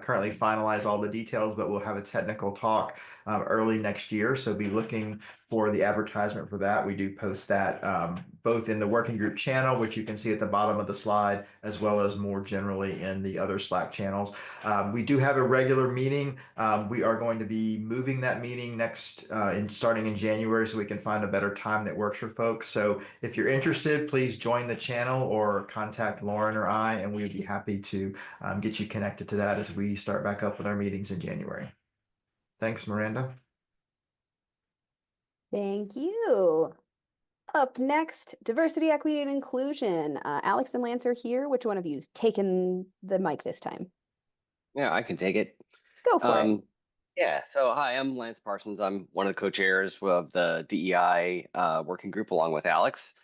currently finalize all the details, but we'll have a technical talk early next year. So be looking for the advertisement for that. We do post that both in the working group channel, which you can see at the bottom of the slide, as well as more generally in the other Slack channels. We do have a regular meeting. We are going to be moving that meeting starting in January, so we can find a better time that works for folks. So if you're interested, please join the channel or contact Lauren or I, and we would be happy to get you connected to that as we start back up with our meetings in January. Thanks, Miranda. Thank you. Up next, diversity, equity, and inclusion. Alex and Lance are here. Which one of you's taking the mic this time? Yeah, I can take it. Go for it. Yeah, so hi, I'm Lance Parsons. I'm one of the co-chairs of the DEI working group along with Alex.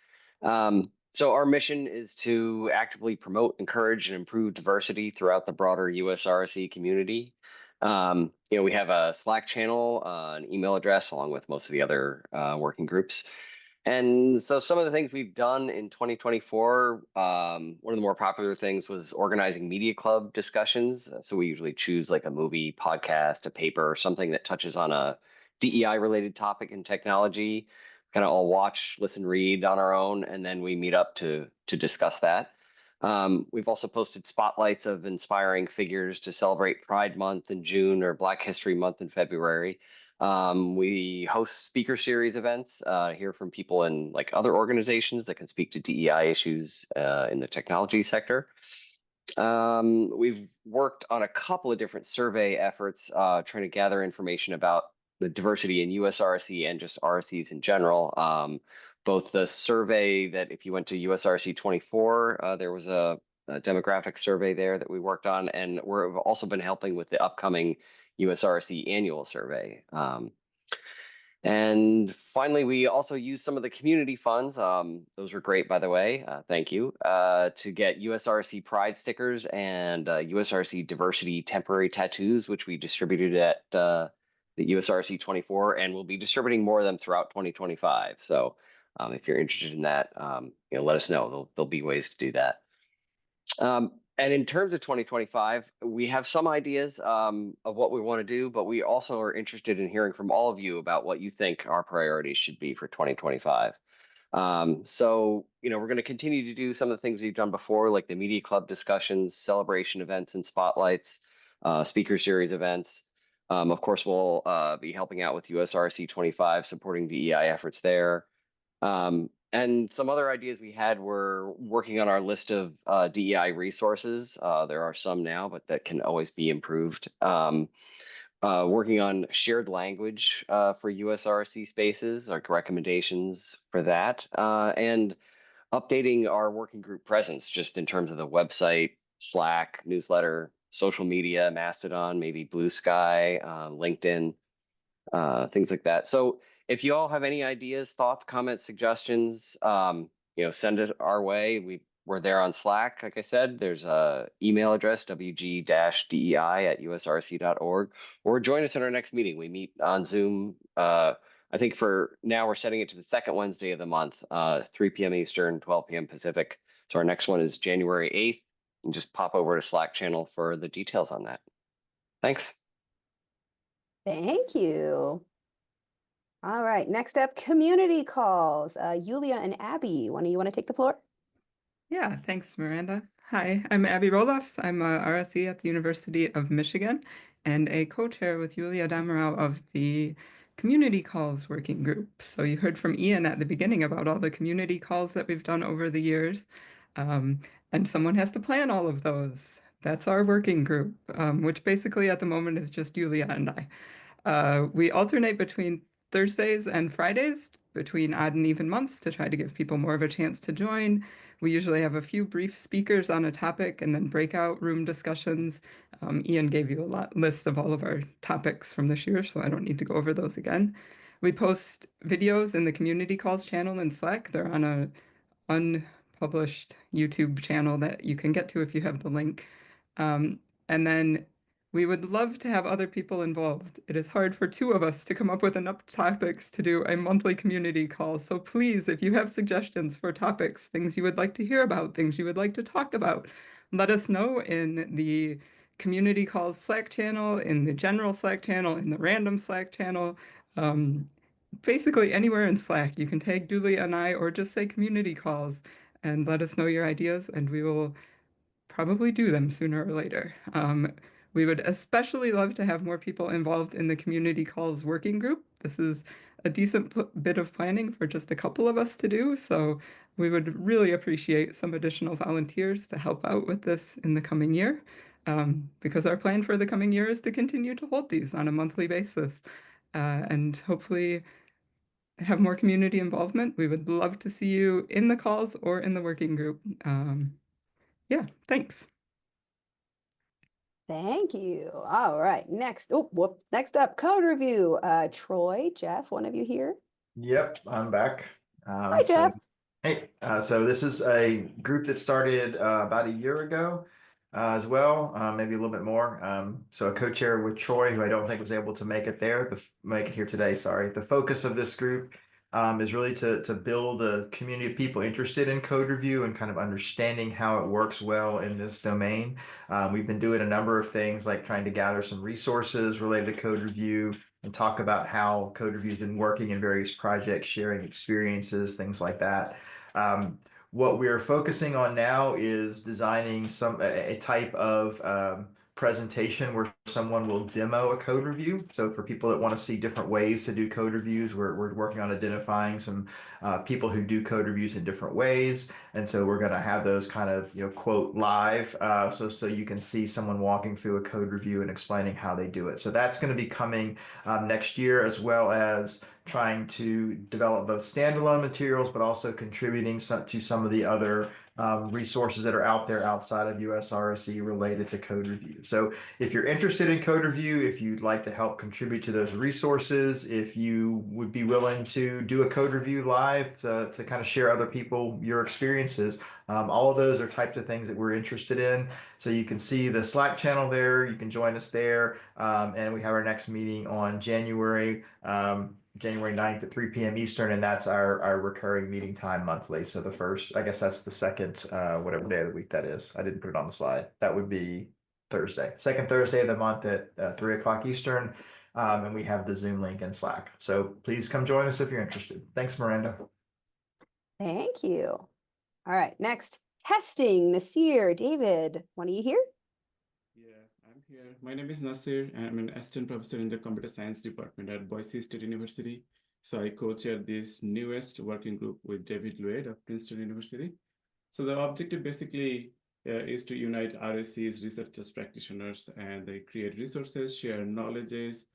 So our mission is to actively promote, encourage, and improve diversity throughout the broader US-RSE community. We have a Slack channel, an email address, along with most of the other working groups. And so some of the things we've done in 2024, one of the more popular things was organizing media club discussions. So we usually choose like a movie, podcast, a paper, or something that touches on a DEI related topic in technology. Kind of all watch, listen, read on our own, and then we meet up to discuss that. We've also posted spotlights of inspiring figures to celebrate Pride Month in June or Black History Month in February. We host speaker series events, hear from people in like other organizations that can speak to DEI issues in the technology sector. We've worked on a couple of different survey efforts, trying to gather information about the diversity in US-RSE and just RSEs in general. Both the survey that if you went to US-RSE 24, there was a demographic survey there that we worked on, and we've also been helping with the upcoming US-RSE annual survey. And finally, we also use some of the community funds. Those were great, by the way. Thank you. To get US-RSE Pride stickers and US-RSE Diversity temporary tattoos, which we distributed at the US-RSE 24, and we'll be distributing more of them throughout 2025. So if you're interested in that, let us know. There'll be ways to do that. And in terms of 2025, we have some ideas of what we want to do, but we also are interested in hearing from all of you about what you think our priorities should be for 2025. So, we're going to continue to do some of the things we've done before, like the media club discussions, celebration events and spotlights, speaker series events. Of course, we'll be helping out with US-RSE 25, supporting DEI efforts there. And some other ideas we had were working on our list of DEI resources. There are some now, but that can always be improved. Working on shared language for US-RSE spaces, like recommendations for that, and updating our working group presence just in terms of the website, Slack, newsletter, social media, Mastodon, maybe Blue Sky, LinkedIn, things like that. So if you all have any ideas, thoughts, comments, suggestions, send it our way. We're there on Slack. Like I said, there's a email address, wg-dei@usrc.org, or join us in our next meeting. We meet on Zoom. I think for now we're setting it to the second Wednesday of the month, 3 p.m. Eastern, 12 p.m. Pacific. So our next one is January 8th. And just pop over to Slack channel for the details on that. Thanks. Thank you. All right, next up, community calls. Yulia and Abby, one of you want to take the floor? Yeah, thanks, Miranda. Hi, I'm Abby Roloffs. I'm a RSE at the University of Michigan and a co-chair with Yulia Damarau of the Community Calls Working Group. So you heard from Ian at the beginning about all the community calls that we've done over the years, and someone has to plan all of those. That's our working group, which basically at the moment is just Yulia and I. We alternate between Thursdays and Fridays between odd and even months to try to give people more of a chance to join. We usually have a few brief speakers on a topic and then breakout room discussions. Ian gave you a list of all of our topics from this year, so I don't need to go over those again. We post videos in the community calls channel in Slack. They're on a unpublished YouTube channel that you can get to if you have the link. And then we would love to have other people involved. It is hard for two of us to come up with enough topics to do a monthly community call. So please, if you have suggestions for topics, things you would like to hear about, things you would like to talk about, let us know in the community calls Slack channel, in the general Slack channel, in the random Slack channel. Basically anywhere in Slack, you can tag Julie and I or just say community calls and let us know your ideas and we will probably do them sooner or later. We would especially love to have more people involved in the community calls working group. This is a decent bit of planning for just a couple of us to do, so we would really appreciate some additional volunteers to help out with this in the coming year, because our plan for the coming year is to continue to hold these on a monthly basis, and hopefully have more community involvement. We would love to see you in the calls or in the working group. Yeah, thanks. Thank you. All right, next up, code review. Troy, Jeff, one of you here? Yep, I'm back. Hi, Jeff. Hey, so this is a group that started about a year ago as well, maybe a little bit more. So a co-chair with Troy, who I don't think was able to make it here today, sorry. The focus of this group is really to build a community of people interested in code review and kind of understanding how it works well in this domain. We've been doing a number of things like trying to gather some resources related to code review and talk about how code review has been working in various projects, sharing experiences, things like that. What we're focusing on now is designing a type of presentation where someone will demo a code review. So for people that want to see different ways to do code reviews, we're working on identifying some people who do code reviews in different ways. And so we're going to have those kind of, quote live, so you can see someone walking through a code review and explaining how they do it. So that's going to be coming next year, as well as trying to develop both standalone materials, but also contributing to some of the other resources that are out there outside of US-RSE related to code review. So if you're interested in code review, if you'd like to help contribute to those resources, if you would be willing to do a code review live to kind of share other people your experiences, all of those are types of things that we're interested in. So you can see the Slack channel there, you can join us there, and we have our next meeting on January 9th at 3 p.m. Eastern, and that's our recurring meeting time monthly. So the first, I guess that's the second, whatever day of the week that is. I didn't put it on the slide. That would be Thursday, second Thursday of the month at 3 o'clock Eastern. And we have the Zoom link in Slack. So please come join us if you're interested. Thanks, Miranda. Thank you. All right, next, testing. Nasir, David, one of you here? Yeah, I'm here. My name is Nasir. I'm an assistant professor in the computer science department at Boise State University. So I co-chair this newest working group with David Lloyd of Princeton University. So the objective basically is to unite RSEs, researchers, practitioners, and they create resources, share knowledges,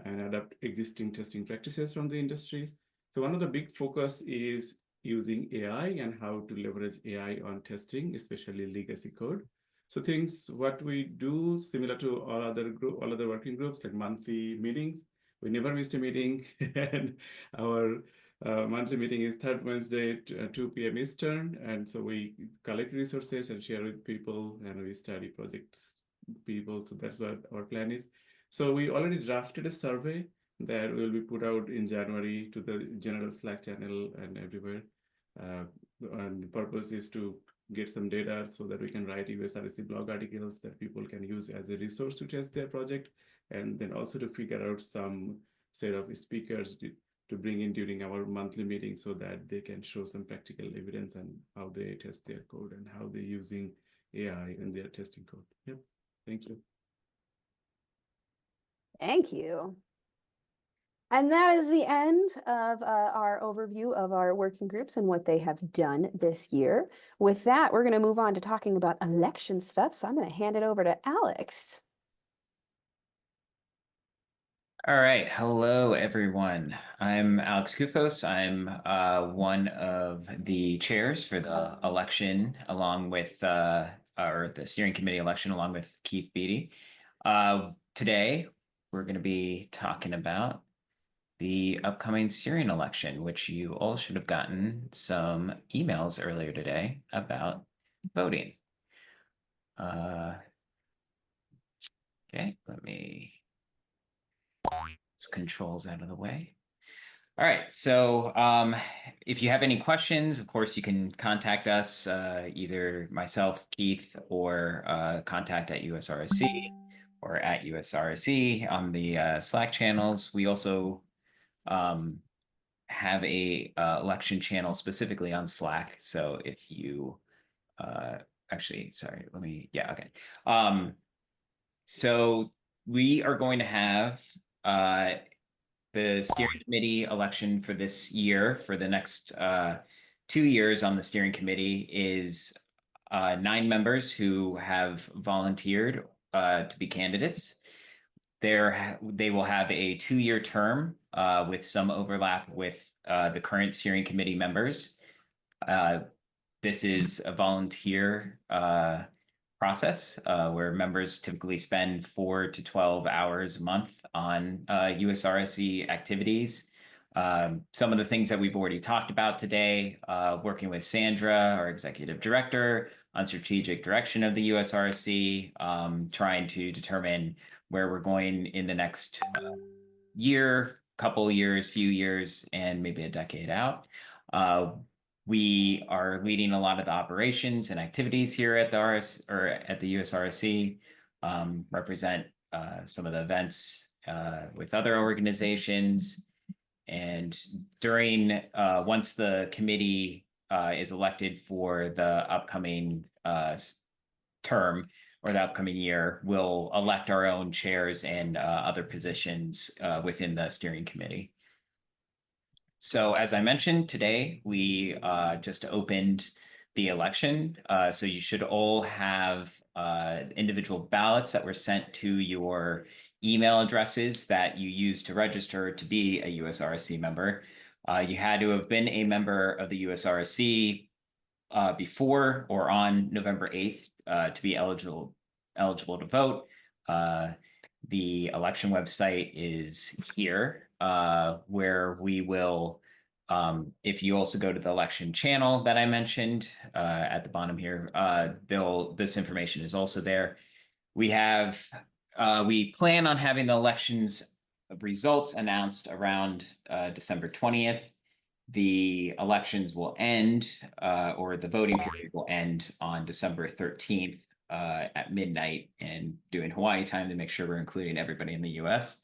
and adapt existing testing practices from the industries. So one of the big focus is using AI and how to leverage AI on testing, especially legacy code. So things what we do similar to all other working groups, like monthly meetings. We never missed a meeting, and our monthly meeting is third Wednesday at 2 p.m. Eastern, and so we collect resources and share with people, and we study projects people. So that's what our plan is. So we already drafted a survey that will be put out in January to the general Slack channel and everywhere. And the purpose is to get some data so that we can write US-RSE blog articles that people can use as a resource to test their project, and then also to figure out some set of speakers to bring in during our monthly meeting so that they can show some practical evidence on how they test their code and how they're using AI in their testing code. Yep. Thank you. Thank you. And that is the end of our overview of our working groups and what they have done this year. With that, we're going to move on to talking about election stuff. So I'm going to hand it over to Alex. All right. Hello, everyone. I'm Alex Kufos. I'm one of the chairs for the election, along with, or the steering committee election, along with Keith Beatty. Today, we're going to be talking about the upcoming Syrian election, which you all should have gotten some emails earlier today about voting. Okay, let me controls out of the way. All right, so if you have any questions, of course, you can contact us, either myself, Keith, or contact at US-RSE or at US-RSE on the Slack channels. We also have a election channel specifically on Slack. So if you actually, sorry, okay. So we are going to have the steering committee election for this year, for the next 2 years on the steering committee, is 9 members who have volunteered to be candidates. They will have a 2-year term with some overlap with the current steering committee members. This is a volunteer process where members typically spend 4 to 12 hours a month on US-RSE activities. Some of the things that we've already talked about today, working with Sandra, our executive director, on strategic direction of the US-RSE, trying to determine where we're going in the next year, couple years, few years, and maybe a decade out. We are leading a lot of the operations and activities here at the US-RSE, represent some of the events with other organizations. And during, once the committee is elected for the upcoming term or the upcoming year, we'll elect our own chairs and other positions within the steering committee. So as I mentioned, today we just opened the election. So you should all have individual ballots that were sent to your email addresses that you used to register to be a US-RSE member. You had to have been a member of the US-RSE before or on November 8th to be eligible to vote. The election website is here, where we will, if you also go to the election channel that I mentioned at the bottom here, this information is also there. We plan on having the elections results announced around December 20th. The elections will end, or the voting period will end on December 13th at midnight, and doing Hawaii time to make sure we're including everybody in the US.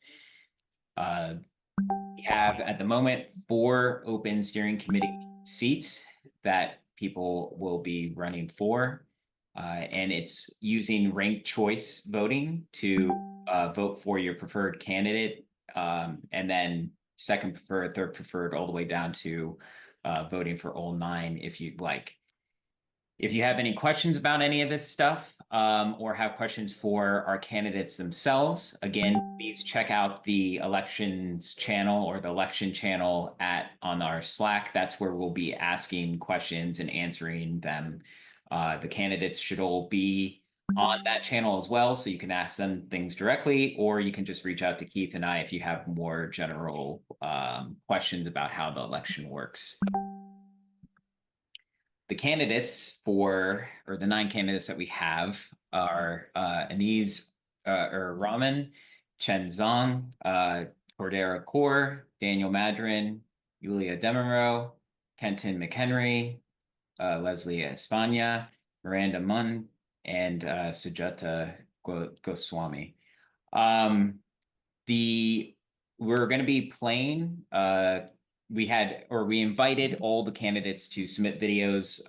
We have at the moment 4 open steering committee seats that people will be running for. And it's using ranked choice voting to vote for your preferred candidate, and then second preferred, third preferred, all the way down to voting for all 9 if you'd like. If you have any questions about any of this stuff, or have questions for our candidates themselves, again, please check out the elections channel or the election channel on our Slack. That's where we'll be asking questions and answering them. The candidates should all be on that channel as well, so you can ask them things directly, or you can just reach out to Keith and I if you have more general questions about how the election works. The candidates or the 9 candidates that we have are Aniz Rahman, Chen Zong, Cordera Kaur, Daniel Madrin, Yulia Demeraux, Kenton McHenry, Leslie Espana, Miranda Munn, and Sujata Goswami. We're going to be playing. We invited all the candidates to submit videos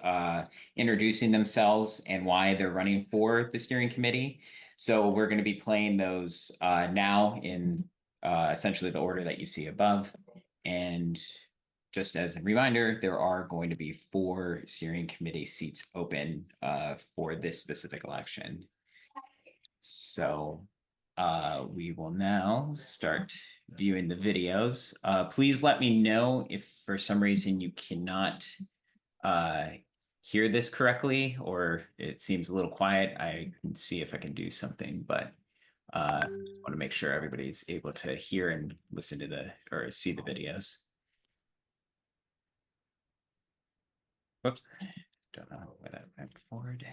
introducing themselves and why they're running for the steering committee. So we're going to be playing those now in essentially the order that you see above. And just as a reminder, there are going to be 4 steering committee seats open for this specific election. So we will now start viewing the videos. Please let me know if for some reason you cannot hear this correctly or it seems a little quiet. I can see if I can do something, but I just want to make sure everybody's able to hear and listen to or see the videos. Whoops, don't know why that went forward.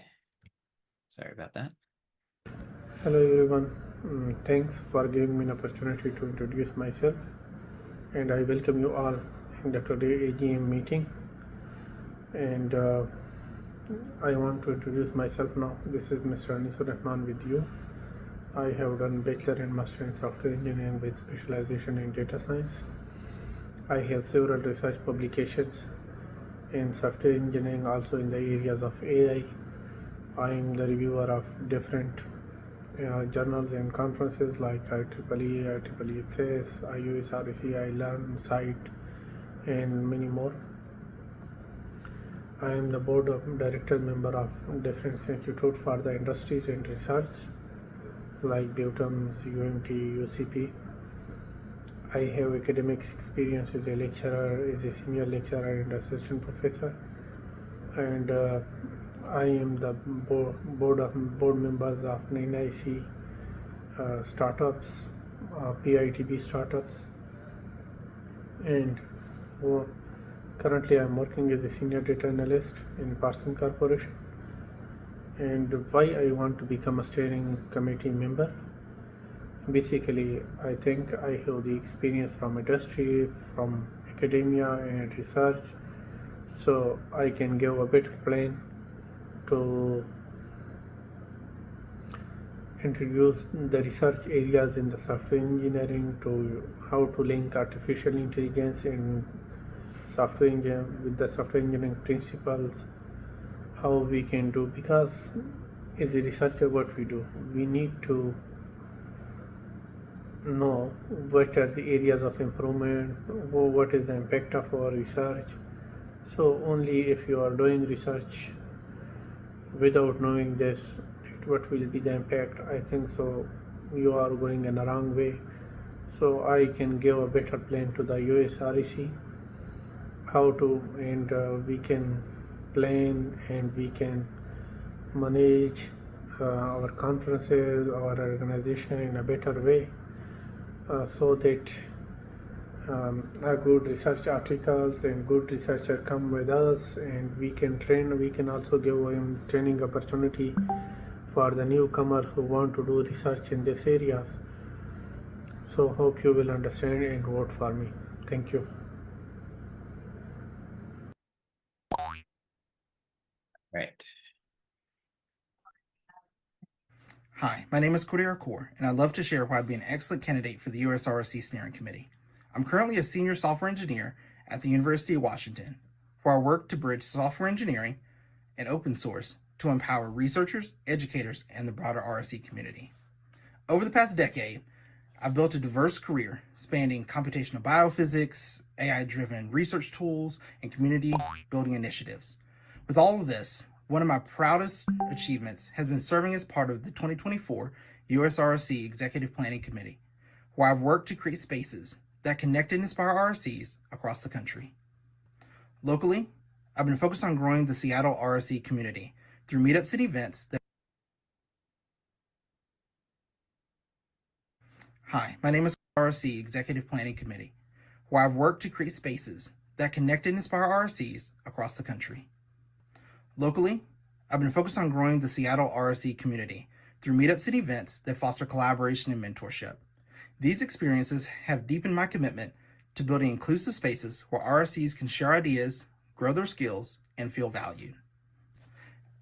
Sorry about that. Hello everyone, thanks for giving me an opportunity to introduce myself, and I welcome you all in the today AGM meeting. And I want to introduce myself now. This is Mr. Anisur Rahman with you. I have done bachelor and master in software engineering with specialization in data science. I have several research publications in software engineering, also in the areas of AI. I am the reviewer of different journals and conferences like IEEE, IEEE-XS, US-RSE, iLearn, Site, and many more. I am the board of director member of different institutes for the industries and research like BUTMS, UMT, UCP. I have academic experience as a lecturer, as a senior lecturer and assistant professor, and I am the board members of NIC startups, PITB startups, and currently I'm working as a senior data analyst in Parson Corporation. And why I want to become a steering committee member? Basically, I think I have the experience from industry, from academia and research, so I can give a better plan to introduce the research areas in the software engineering, to how to link artificial intelligence and software engineering with the software engineering principles, how we can do, because as a researcher what we do, we need to know what are the areas of improvement, what is the impact of our research. So only if you are doing research without knowing this, what will be the impact, I think so you are going in a wrong way. So I can give a better plan to the US-RSE, how to, and we can plan and we can manage our conferences, our organization in a better way, so that a good research articles and good researcher come with us, and we can train. We can also give them training opportunity for the newcomer who want to do research in these areas. So hope you will understand and vote for me. Thank you. Right. Hi, my name is Cordera Kaur, and I'd love to share why I'd be an excellent candidate for the US-RSE Steering Committee. I'm currently a senior software engineer at the University of Washington, where I work to bridge software engineering and open source to empower researchers, educators, and the broader RSE community. Over the past decade, I've built a diverse career spanning computational biophysics, AI-driven research tools, and community building initiatives. With all of this, one of my proudest achievements has been serving as part of the 2024 US-RSE Executive Planning Committee, where I've worked to create spaces that connect and inspire RSEs across the country. Locally, I've been focused on growing the Seattle RSE community through meetups and events that Hi, my name is RSE Executive Planning Committee, where I've worked to create spaces that connect and inspire RSEs across the country. Locally, I've been focused on growing the Seattle RSE community through meetups and events that foster collaboration and mentorship. These experiences have deepened my commitment to building inclusive spaces where RSEs can share ideas, grow their skills, and feel valued.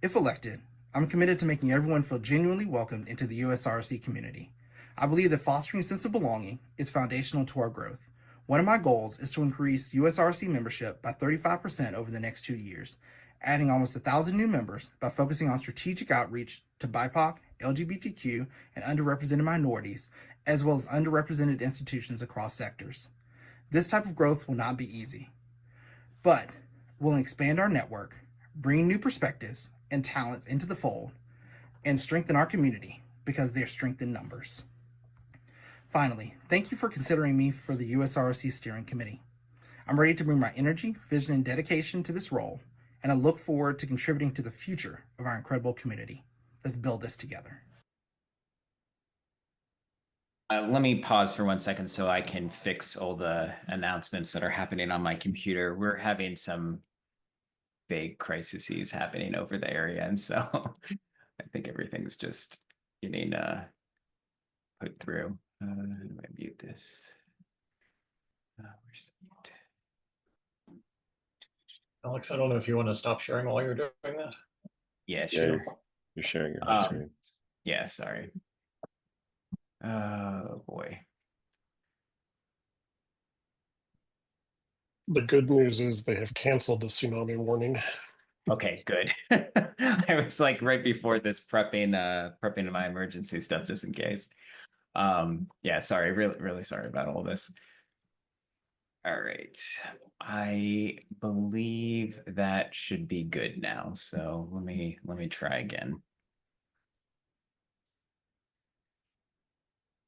If elected, I'm committed to making everyone feel genuinely welcomed into the US-RSE community. I believe that fostering a sense of belonging is foundational to our growth. One of my goals is to increase US-RSE membership by 35% over the next 2 years, adding almost 1,000 new members by focusing on strategic outreach to BIPOC, LGBTQ, and underrepresented minorities, as well as underrepresented institutions across sectors. This type of growth will not be easy, but will expand our network, bring new perspectives and talents into the fold, and strengthen our community because they're strength in numbers. Finally, thank you for considering me for the US-RSE Steering Committee. I'm ready to bring my energy, vision, and dedication to this role, and I look forward to contributing to the future of our incredible community. Let's build this together. Let me pause for 1 second so I can fix all the announcements that are happening on my computer. We're having some big crises happening over the area, and so I think everything's just getting put through. How do I mute this? Where's the mute? Alex, I don't know if you want to stop sharing while you're doing that. Yeah, sure. You're sharing your screen. Yeah, sorry. Oh boy. The good news is they have canceled the tsunami warning. Okay, good. I was like right before this prepping my emergency stuff just in case. Yeah, sorry, really sorry about all this. All right. I believe that should be good now. So let me try again.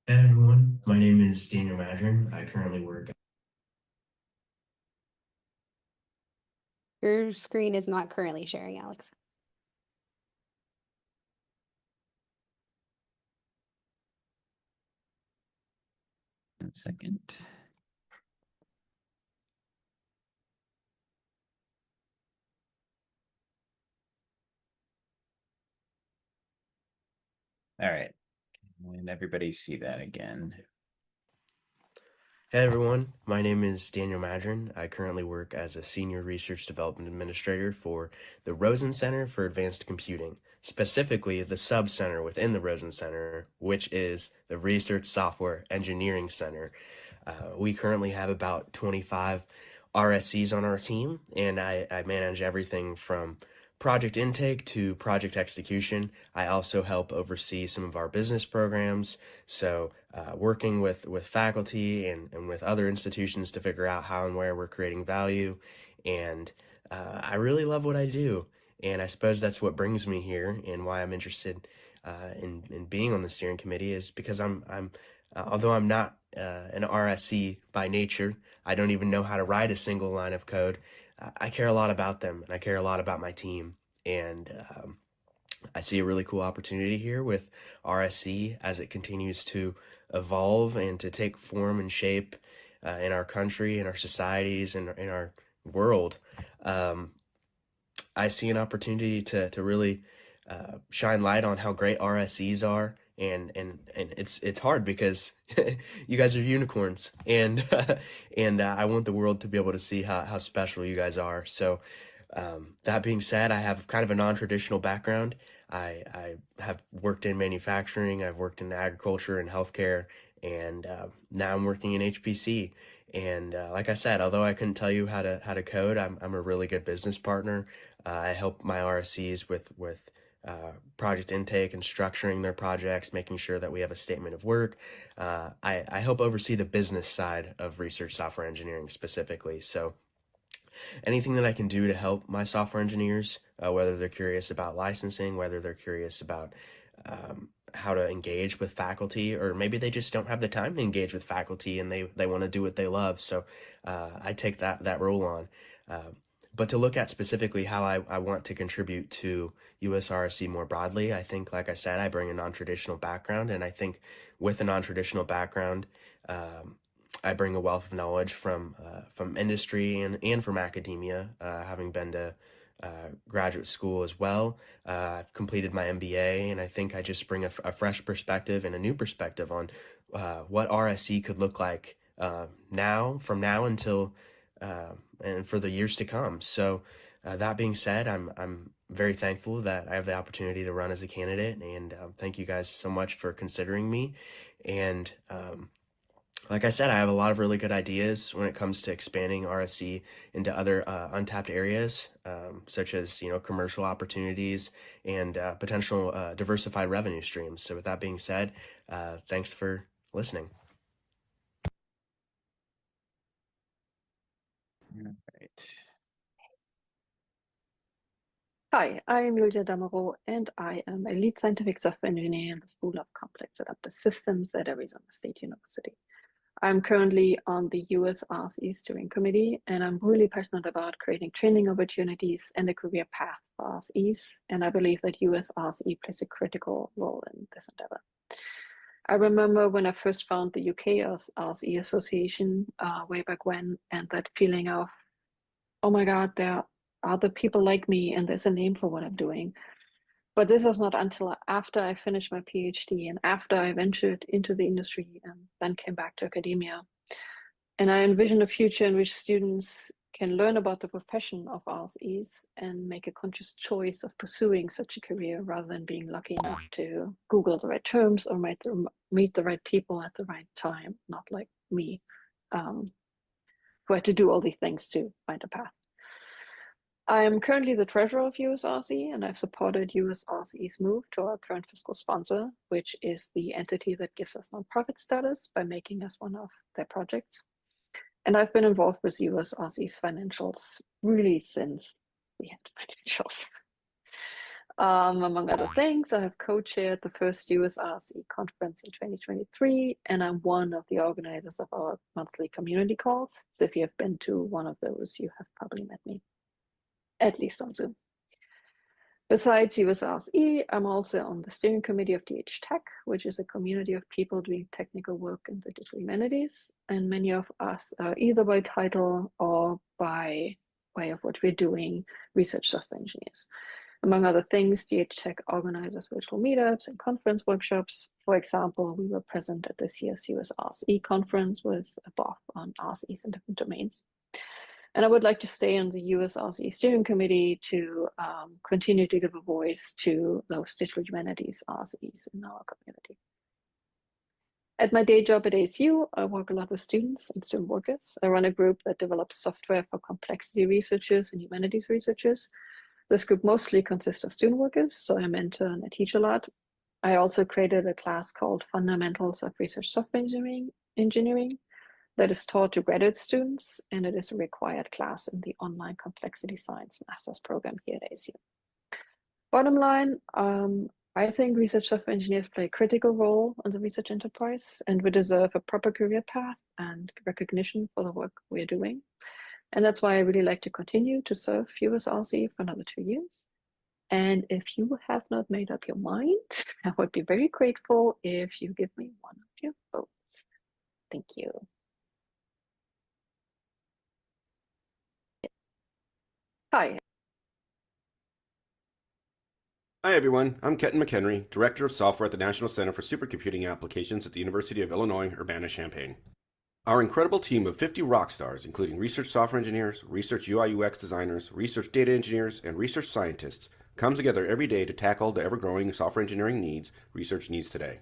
Hey everyone, my name is Daniel Madron. I currently work. Your screen is not currently sharing, Alex. One second. All right. And everybody see that again. Hey everyone, my name is Daniel Madron. I currently work as a Senior Research Development Administrator for the Rosen Center for Advanced Computing, specifically the sub-center within the Rosen Center, which is the Research Software Engineering Center. We currently have about 25 RSEs on our team, and I manage everything from project intake to project execution. I also help oversee some of our business programs, so working with faculty and with other institutions to figure out how and where we're creating value. And I really love what I do, and I suppose that's what brings me here and why I'm interested in being on the steering committee is because although I'm not an RSE by nature, I don't even know how to write a single line of code. I care a lot about them, and I care a lot about my team, and I see a really cool opportunity here with RSE as it continues to evolve and to take form and shape in our country, in our societies, and in our world. I see an opportunity to really shine light on how great RSEs are. And it's hard because you guys are unicorns, and I want the world to be able to see how special you guys are. So that being said, I have kind of a non-traditional background. I have worked in manufacturing, I've worked in agriculture and healthcare, and now I'm working in HPC. And like I said, although I couldn't tell you how to code, I'm a really good business partner. I help my RSEs with project intake and structuring their projects, making sure that we have a statement of work. I help oversee the business side of research software engineering specifically. So anything that I can do to help my software engineers, whether they're curious about licensing, whether they're curious about how to engage with faculty, or maybe they just don't have the time to engage with faculty and they want to do what they love. So I take that role on. But to look at specifically how I want to contribute to US-RSE more broadly, I think, like I said, I bring a non-traditional background, and I think with a non-traditional background, I bring a wealth of knowledge from industry and from academia, having been to graduate school as well. I've completed my MBA, and I think I just bring a fresh perspective and a new perspective on what RSE could look like from now until and for the years to come. So that being said, I'm very thankful that I have the opportunity to run as a candidate, and thank you guys so much for considering me. And like I said, I have a lot of really good ideas when it comes to expanding RSE into other untapped areas, such as commercial opportunities and potential diversified revenue streams. So with that being said, thanks for listening. All right. Hi, I'm Julia Damaro, and I am a lead scientific software engineer in the School of Complex Adaptive Systems at Arizona State University. I'm currently on the US-RSE steering committee, and I'm really passionate about creating training opportunities and a career path for RSEs, and I believe that US-RSE plays a critical role in this endeavor. I remember when I first found the UK RSE Association way back when, and that feeling of, oh my God, there are other people like me, and there's a name for what I'm doing. But this was not until after I finished my PhD and after I ventured into the industry and then came back to academia. And I envision a future in which students can learn about the profession of RSEs and make a conscious choice of pursuing such a career rather than being lucky enough to Google the right terms or meet the right people at the right time, not like me, who had to do all these things to find a path. I'm currently the treasurer of US-RSE, and I've supported US-RSE's move to our current fiscal sponsor, which is the entity that gives us nonprofit status by making us one of their projects. And I've been involved with US-RSE's financials really since we had financials. Among other things, I have co-chaired the first US-RSE conference in 2023, and I'm one of the organizers of our monthly community calls. So if you have been to one of those, you have probably met me, at least on Zoom. Besides US-RSE, I'm also on the steering committee of DH Tech, which is a community of people doing technical work in the digital humanities. And many of us are either by title or by way of what we're doing, research software engineers. Among other things, DH Tech organizes virtual meetups and conference workshops. For example, we were present at this year's US-RSE conference with a BOF on RSEs in different domains. And I would like to stay on the US-RSE steering committee to continue to give a voice to those digital humanities RSEs in our community. At my day job at ASU, I work a lot with students and student workers. I run a group that develops software for complexity researchers and humanities researchers. This group mostly consists of student workers, so I mentor and I teach a lot. I also created a class called Fundamentals of Research Software Engineering that is taught to graduate students, and it is a required class in the online complexity science master's program here at ASU. Bottom line, I think research software engineers play a critical role in the research enterprise, and we deserve a proper career path and recognition for the work we're doing. And that's why I really like to continue to serve US-RSE for another 2 years. And if you have not made up your mind, I would be very grateful if you give me one of your votes. Thank you. Hi. Hi everyone, I'm Kenton McHenry, Director of Software at the National Center for Supercomputing Applications at the University of Illinois, Urbana-Champaign. Our incredible team of 50 rock stars, including research software engineers, research UI/UX designers, research data engineers, and research scientists, come together every day to tackle the ever-growing software engineering needs research needs today.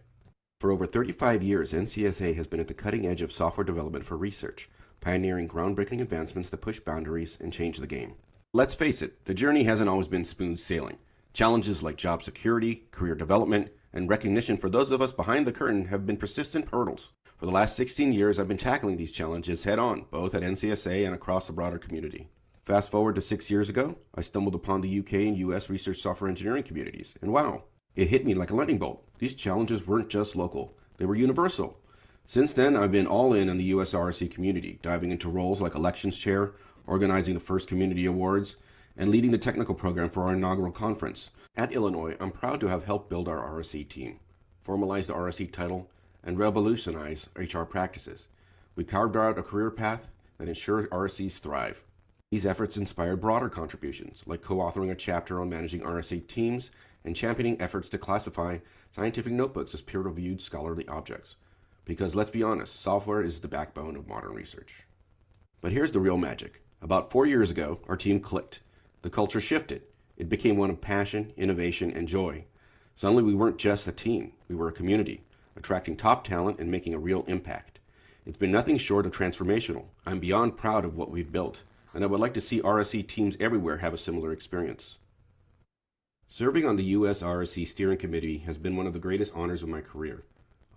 For over 35 years, NCSA has been at the cutting edge of software development for research, pioneering groundbreaking advancements that push boundaries and change the game. Let's face it, the journey hasn't always been smooth sailing. Challenges like job security, career development, and recognition for those of us behind the curtain have been persistent hurdles. For the last 16 years, I've been tackling these challenges head on, both at NCSA and across the broader community. Fast forward to 6 years ago, I stumbled upon the UK and US research software engineering communities, and wow, it hit me like a lightning bolt. These challenges weren't just local, they were universal. Since then, I've been all in on the US-RSE community, diving into roles like elections chair, organizing the first community awards, and leading the technical program for our inaugural conference. At Illinois, I'm proud to have helped build our RSE team, formalize the RSE title, and revolutionize HR practices. We carved out a career path that ensures RSEs thrive. These efforts inspired broader contributions, like co-authoring a chapter on managing RSE teams and championing efforts to classify scientific notebooks as peer-reviewed scholarly objects. Because let's be honest, software is the backbone of modern research. But here's the real magic. About 4 years ago, our team clicked. The culture shifted. It became one of passion, innovation, and joy. Suddenly, we weren't just a team. We were a community, attracting top talent and making a real impact. It's been nothing short of transformational. I'm beyond proud of what we've built, and I would like to see RSE teams everywhere have a similar experience. Serving on the US-RSE steering committee has been one of the greatest honors of my career.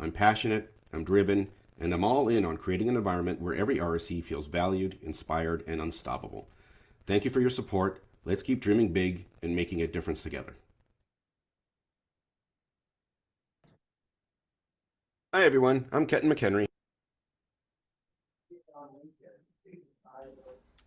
I'm passionate, I'm driven, and I'm all in on creating an environment where every RSE feels valued, inspired, and unstoppable. Thank you for your support. Let's keep dreaming big and making a difference together. Hi everyone, I'm Kenton McHenry.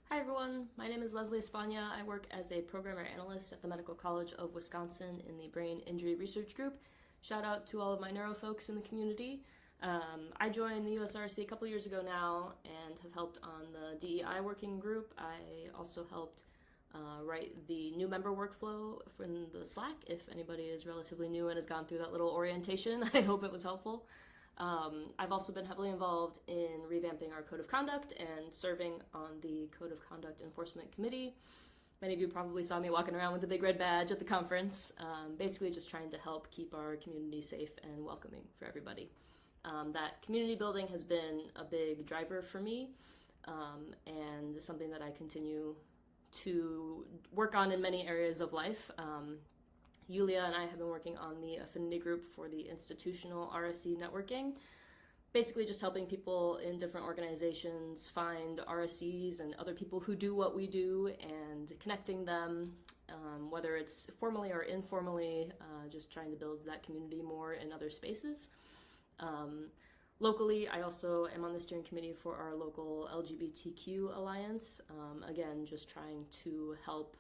Hi everyone, my name is Leslie Espana. I work as a programmer analyst at the Medical College of Wisconsin in the Brain Injury Research Group. Shout out to all of my neuro folks in the community. I joined the US-RSE a couple years ago now and have helped on the DEI working group. I also helped write the new member workflow from the Slack. If anybody is relatively new and has gone through that little orientation, I hope it was helpful. I've also been heavily involved in revamping our code of conduct and serving on the Code of Conduct Enforcement Committee. Many of you probably saw me walking around with a big red badge at the conference, basically just trying to help keep our community safe and welcoming for everybody. That community building has been a big driver for me and something that I continue to work on in many areas of life. Yulia and I have been working on the affinity group for the institutional RSE networking, basically just helping people in different organizations find RSEs and other people who do what we do and connecting them, whether it's formally or informally, just trying to build that community more in other spaces. Locally, I also am on the steering committee for our local LGBTQ alliance, again, just trying to help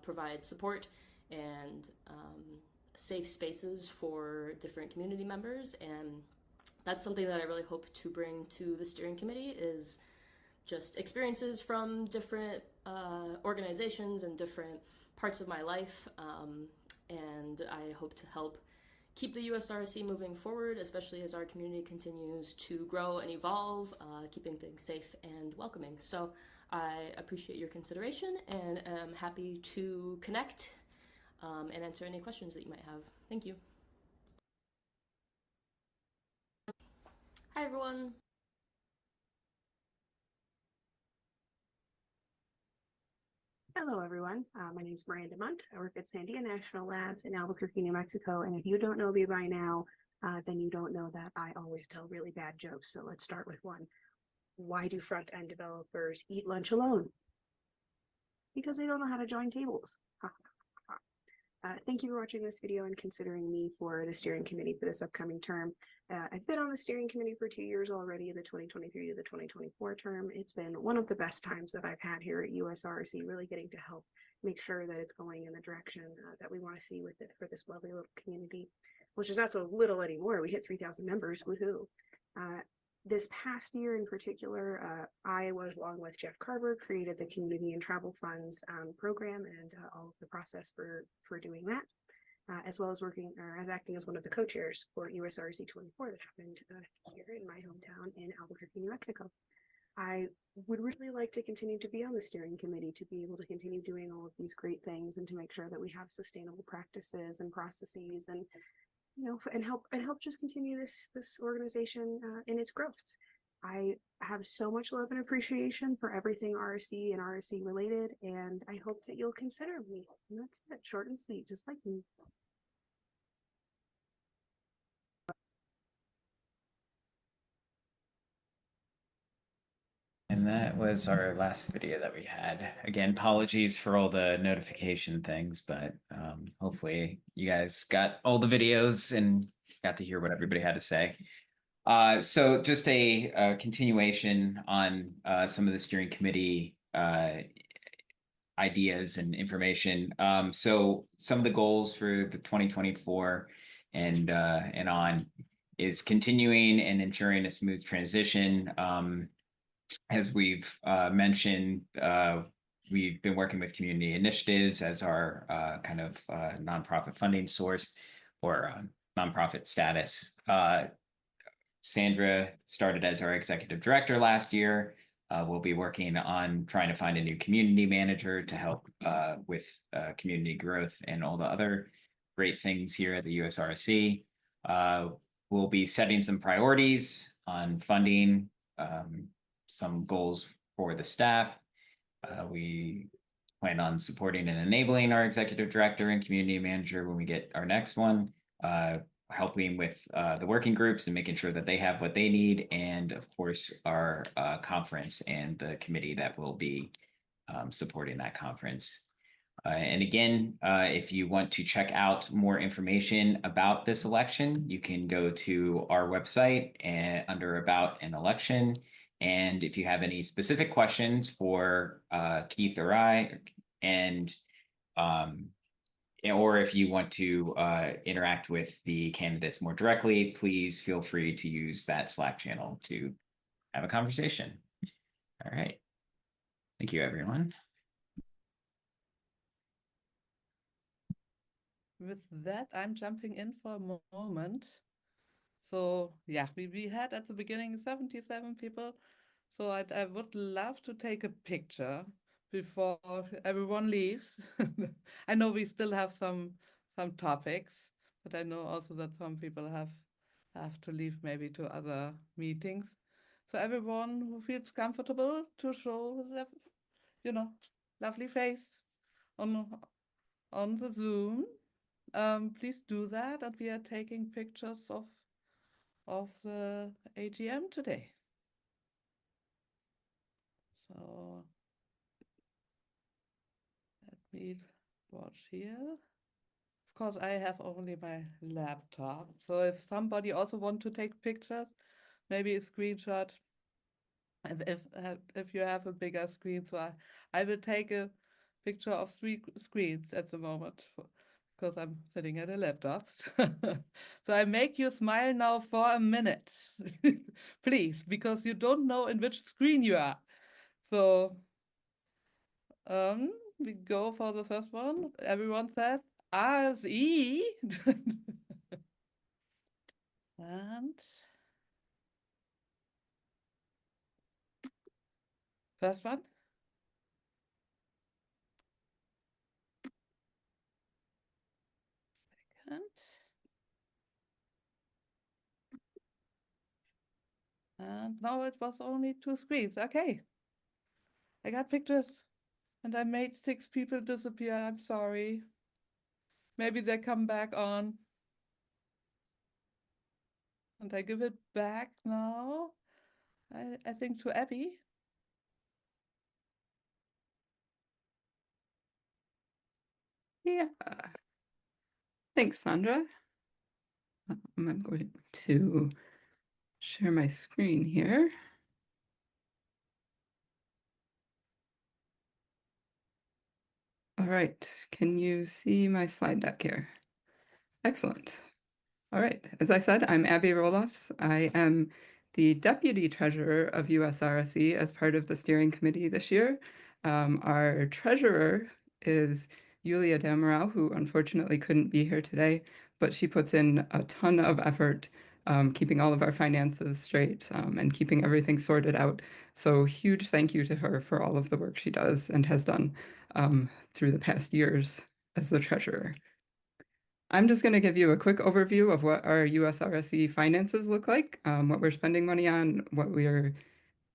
provide support and safe spaces for different community members, and that's something that I really hope to bring to the steering committee is just experiences from different organizations and different parts of my life, and I hope to help keep the US-RSE moving forward, especially as our community continues to grow and evolve, keeping things safe and welcoming. So I appreciate your consideration and am happy to connect and answer any questions that you might have. Thank you. Hi, everyone. Hello, everyone. My name is Miranda Munt. I work at Sandia National Labs in Albuquerque, New Mexico. And if you don't know me by now, then you don't know that I always tell really bad jokes. So let's start with one. Why do front-end developers eat lunch alone? Because they don't know how to join tables. Thank you for watching this video and considering me for the steering committee for this upcoming term. I've been on the steering committee for 2 years already, the 2023 to the 2024 term. It's been one of the best times that I've had here at US-RSE, really getting to help make sure that it's going in the direction that we want to see with it for this lovely little community, which is not so little anymore. We hit 3,000 members, woohoo. This past year in particular, I was, along with Jeff Carver, created the Community and Travel Funds program and all of the process for doing that, as well as acting as one of the co-chairs for US-RSE 24 that happened here in my hometown in Albuquerque, New Mexico. I would really like to continue to be on the steering committee to be able to continue doing all of these great things and to make sure that we have sustainable practices and processes and and help just continue this organization in its growth. I have so much love and appreciation for everything RSE and RSE related, and I hope that you'll consider me. And that's it, short and sweet, just like me. And that was our last video that we had. Again, apologies for all the notification things, but hopefully you guys got all the videos and got to hear what everybody had to say. So just a continuation on some of the steering committee ideas and information. So some of the goals for the 2024 and on is continuing and ensuring a smooth transition. As we've mentioned, we've been working with community initiatives as our kind of nonprofit funding source or nonprofit status. Sandra started as our executive director last year. We'll be working on trying to find a new community manager to help with community growth and all the other great things here at the US-RSE. We'll be setting some priorities on funding, some goals for the staff. We plan on supporting and enabling our executive director and community manager when we get our next one, helping with the working groups and making sure that they have what they need, and of course our conference and the committee that will be supporting that conference. And again, if you want to check out more information about this election, you can go to our website and under About an Election. And if you have any specific questions for Keith or I, and or if you want to interact with the candidates more directly, please feel free to use that Slack channel to have a conversation. All right. Thank you, everyone. With that, I'm jumping in for a moment. So yeah, we had at the beginning 77 people. So I would love to take a picture before everyone leaves. I know we still have some topics, but I know also that some people have to leave maybe to other meetings. So everyone who feels comfortable to show their, lovely face on the Zoom, please do that. And we are taking pictures of the AGM today. So let me watch here. Of course, I have only my laptop. So if somebody also want to take pictures, maybe a screenshot. If you have a bigger screen, so I will take a picture of 3 screens at the moment because I'm sitting at a laptop. So I make you smile now for a minute, please, because you don't know in which screen you are. So we go for the first one. Everyone says RSE. And first one. Second. And now it was only 2 screens. Okay. I got pictures and I made 6 people disappear. I'm sorry. Maybe they come back on. And I give it back now, I think, to Abby. Yeah. Thanks, Sandra. I'm going to share my screen here. All right, can you see my slide deck here? Excellent. All right, as I said, I'm Abby Roloffs. I am the Deputy Treasurer of US-RSE as part of the steering committee this year. Our treasurer is Yulia Damarau, who unfortunately couldn't be here today, but she puts in a ton of effort keeping all of our finances straight and keeping everything sorted out. So huge thank you to her for all of the work she does and has done through the past years as the treasurer. I'm just going to give you a quick overview of what our US-RSE finances look like, what we're spending money on, where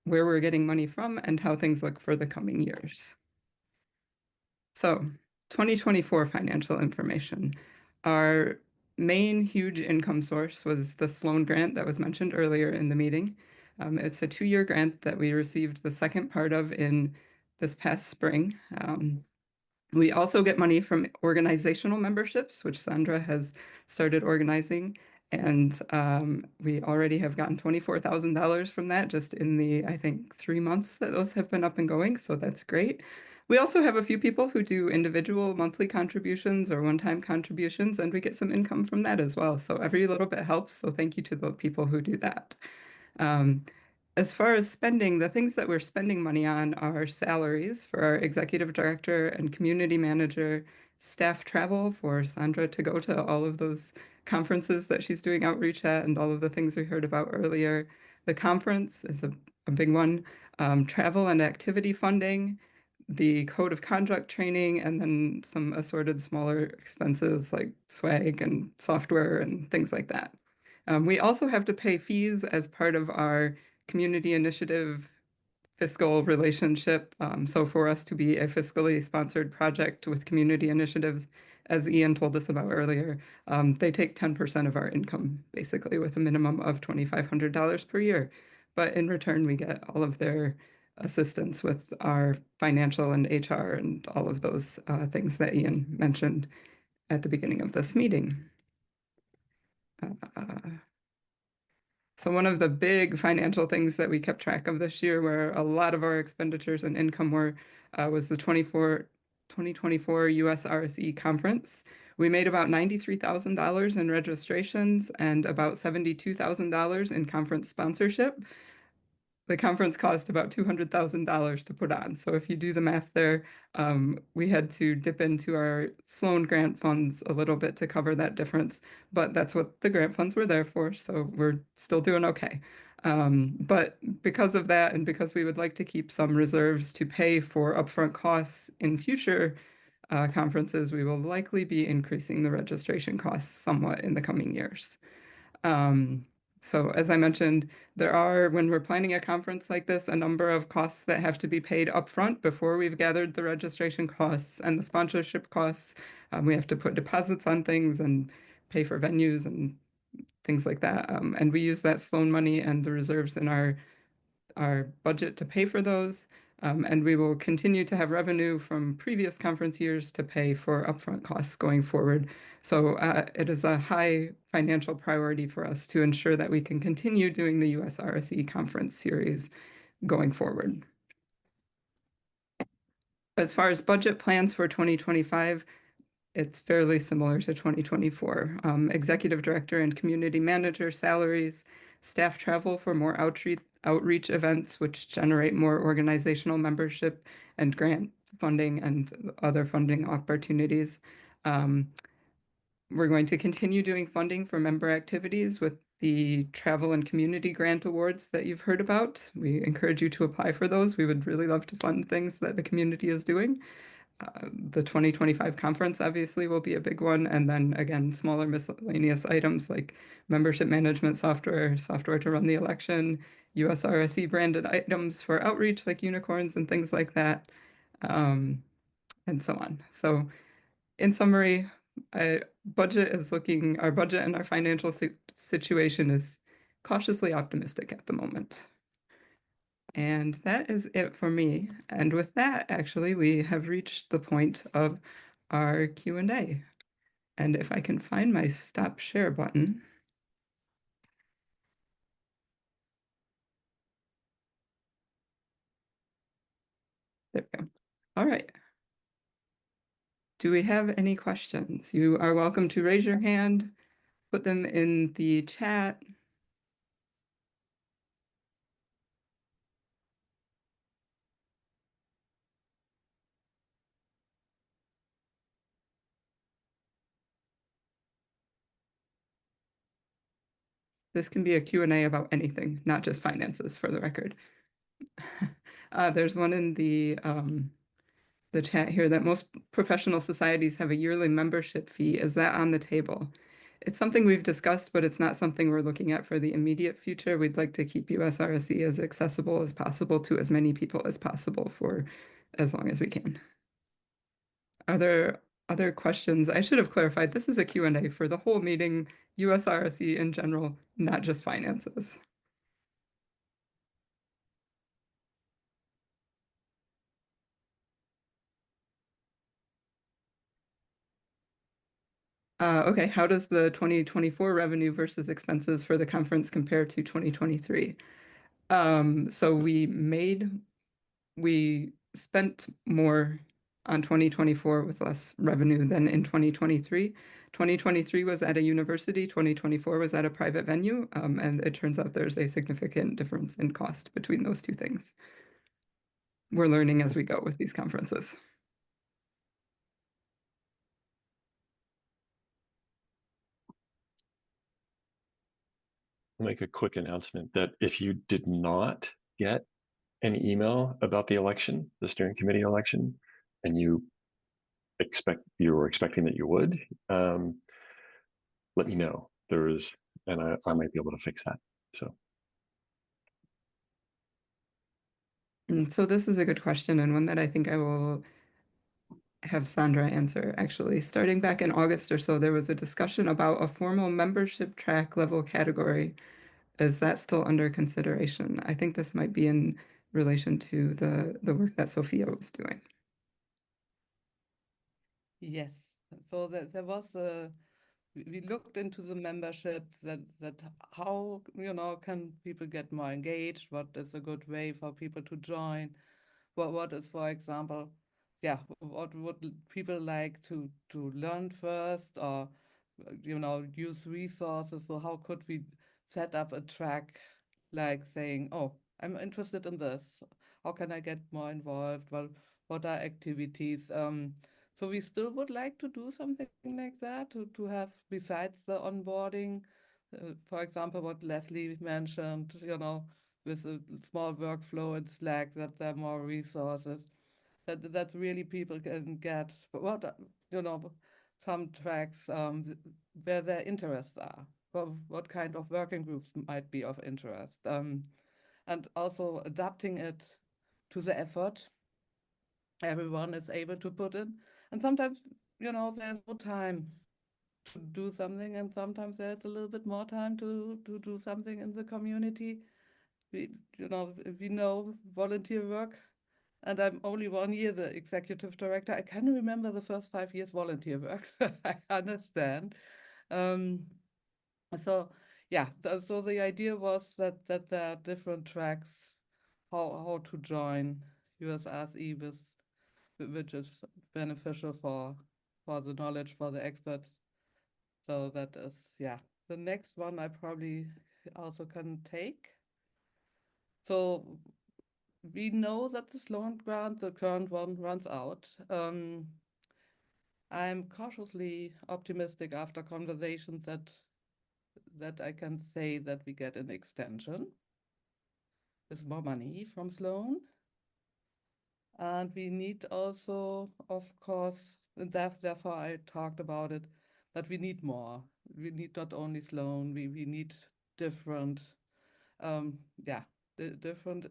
we're getting money from, and how things look for the coming years. So 2024 financial information. Our main huge income source was the Sloan grant that was mentioned earlier in the meeting. It's a 2-year grant that we received the second part of in this past spring. We also get money from organizational memberships, which Sandra has started organizing, And we already have gotten $24,000 from that just in the, I think, 3 months that those have been up and going. So that's great. We also have a few people who do individual monthly contributions or one-time contributions, and we get some income from that as well. So every little bit helps. So thank you to the people who do that. As far as spending, the things that we're spending money on are salaries for our executive director and community manager, staff travel for Sandra to go to all of those conferences that she's doing outreach at and all of the things we heard about earlier. The conference is a big one. Travel and activity funding, the code of conduct training, and then some assorted smaller expenses like swag and software and things like that. We also have to pay fees as part of our community initiative fiscal relationship. So for us to be a fiscally sponsored project with community initiatives, as Ian told us about earlier, they take 10% of our income, basically, with a minimum of $2,500 per year. But in return, we get all of their assistance with our financial and HR and all of those things that Ian mentioned at the beginning of this meeting. So one of the big financial things that we kept track of this year, where a lot of our expenditures and income were, was the 2024 US-RSE conference. We made about $93,000 in registrations and about $72,000 in conference sponsorship. The conference cost about $200,000 to put on. So if you do the math there, we had to dip into our Sloan grant funds a little bit to cover that difference, but that's what the grant funds were there for. So we're still doing okay. But because of that, and because we would like to keep some reserves to pay for upfront costs in future conferences, we will likely be increasing the registration costs somewhat in the coming years. So as I mentioned, there are, when we're planning a conference like this, a number of costs that have to be paid upfront before we've gathered the registration costs and the sponsorship costs. We have to put deposits on things and pay for venues and things like that. And we use that Sloan money and the reserves in our budget to pay for those. And we will continue to have revenue from previous conference years to pay for upfront costs going forward. So it is a high financial priority for us to ensure that we can continue doing the US-RSE conference series going forward. As far as budget plans for 2025, it's fairly similar to 2024. Executive director and community manager salaries, staff travel for more outreach events, which generate more organizational membership and grant funding and other funding opportunities. We're going to continue doing funding for member activities with the travel and community grant awards that you've heard about. We encourage you to apply for those. We would really love to fund things that the community is doing. The 2025 conference obviously will be a big one. And then again, smaller miscellaneous items like membership management software, software to run the election, US-RSE branded items for outreach like unicorns and things like that, and so on. So in summary, our budget and our financial situation is cautiously optimistic at the moment. And that is it for me. And with that, actually, we have reached the point of our Q&A. And if I can find my stop share button. There we go. All right. Do we have any questions? You are welcome to raise your hand, put them in the chat. This can be a Q&A about anything, not just finances, for the record. There's one in the chat here that most professional societies have a yearly membership fee. Is that on the table? It's something we've discussed, but it's not something we're looking at for the immediate future. We'd like to keep US-RSE as accessible as possible to as many people as possible for as long as we can. Are there other questions? I should have clarified, this is a Q&A for the whole meeting, US-RSE in general, not just finances. Okay, how does the 2024 revenue versus expenses for the conference compare to 2023? So we spent more on 2024 with less revenue than in 2023. 2023 was at a university, 2024 was at a private venue, and it turns out there's a significant difference in cost between those two things. We're learning as we go with these conferences. I'll make a quick announcement that if you did not get an email about the election, the steering committee election, and you were expecting that you would, let me know. And I might be able to fix that. So. So this is a good question, and one that I think I will have Sandra answer. Actually, starting back in August or so, there was a discussion about a formal membership track level category. Is that still under consideration? I think this might be in relation to the work that Sophia was doing. Yes. So there was we looked into the membership that how can people get more engaged? What is a good way for people to join? What is, for example, what would people like to learn first, or use resources? So how could we set up a track like saying, oh, I'm interested in this. How can I get more involved? Well, what are activities? So we still would like to do something like that to have, besides the onboarding, for example, what Leslie mentioned, with a small workflow in Slack, that there are more resources, that really people can get some tracks where their interests are, what kind of working groups might be of interest, and also adapting it to the effort everyone is able to put in. And sometimes, there's no time to do something, and sometimes there's a little bit more time to do something in the community. We know volunteer work, and I'm only 1 year the executive director. I can remember the first 5 years volunteer work, so I understand. So yeah, so the idea was that there are different tracks how to join US-RSE, which is beneficial for the knowledge, for the experts. So that is, the next one I probably also can take. So we know that the Sloan grant, the current one, runs out. I'm cautiously optimistic after conversations that I can say that we get an extension with more money from Sloan. And we need also, of course, and therefore I talked about it, that we need more. We need not only Sloan, we need different, different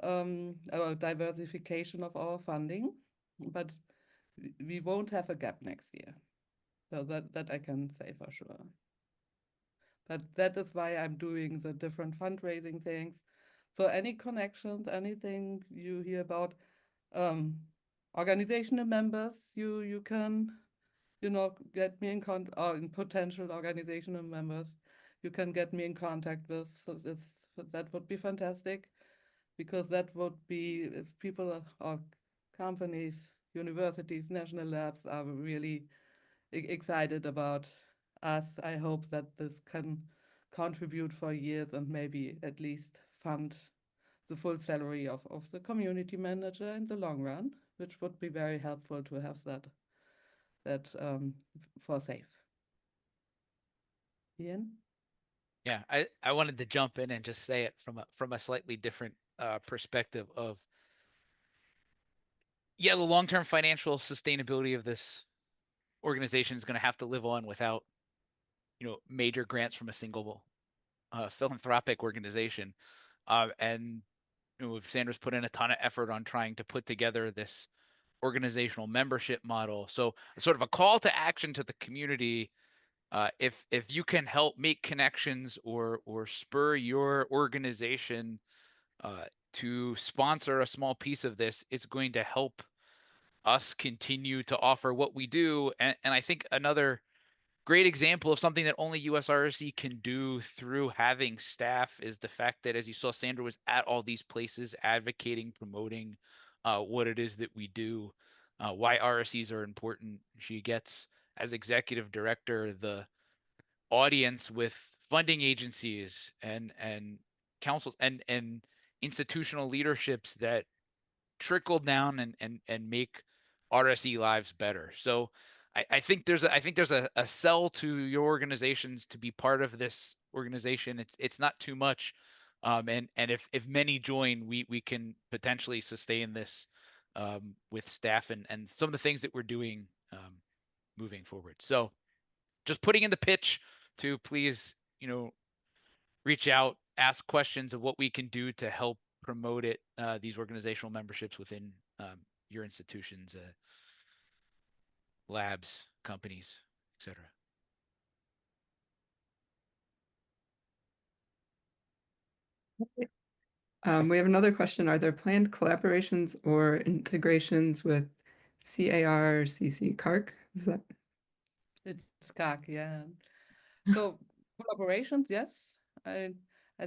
diversification of our funding, but we won't have a gap next year. So that I can say for sure. But that is why I'm doing the different fundraising things. So any connections, anything you hear about, organizational members, you can, get me in contact, or in potential organizational members, you can get me in contact with. So that would be fantastic, because that would be, if people or companies, universities, national labs are really excited about us. I hope that this can contribute for years and maybe at least fund the full salary of the community manager in the long run, which would be very helpful to have that for safe. Ian? Yeah, I wanted to jump in and just say it from a slightly different perspective of, the long-term financial sustainability of this organization is going to have to live on without, major grants from a single philanthropic organization. And Sandra's put in a ton of effort on trying to put together this organizational membership model. So sort of a call to action to the community. If you can help make connections or spur your organization to sponsor a small piece of this, it's going to help us continue to offer what we do. And I think another great example of something that only US-RSE can do through having staff is the fact that, as you saw, Sandra was at all these places advocating, promoting what it is that we do, why RSEs are important. She gets, as executive director, the audience with funding agencies and councils and institutional leaderships that trickle down and make RSE lives better. So I think there's a sell to your organizations to be part of this organization. It's not too much. And if many join, we can potentially sustain this with staff and some of the things that we're doing moving forward. So just putting in the pitch to please, reach out, ask questions of what we can do to help promote it, these organizational memberships within your institutions, labs, companies, etc. We have another question. Are there planned collaborations or integrations with CAR, CC, CARC? Is that? It's CAC, yeah. So collaborations, yes. I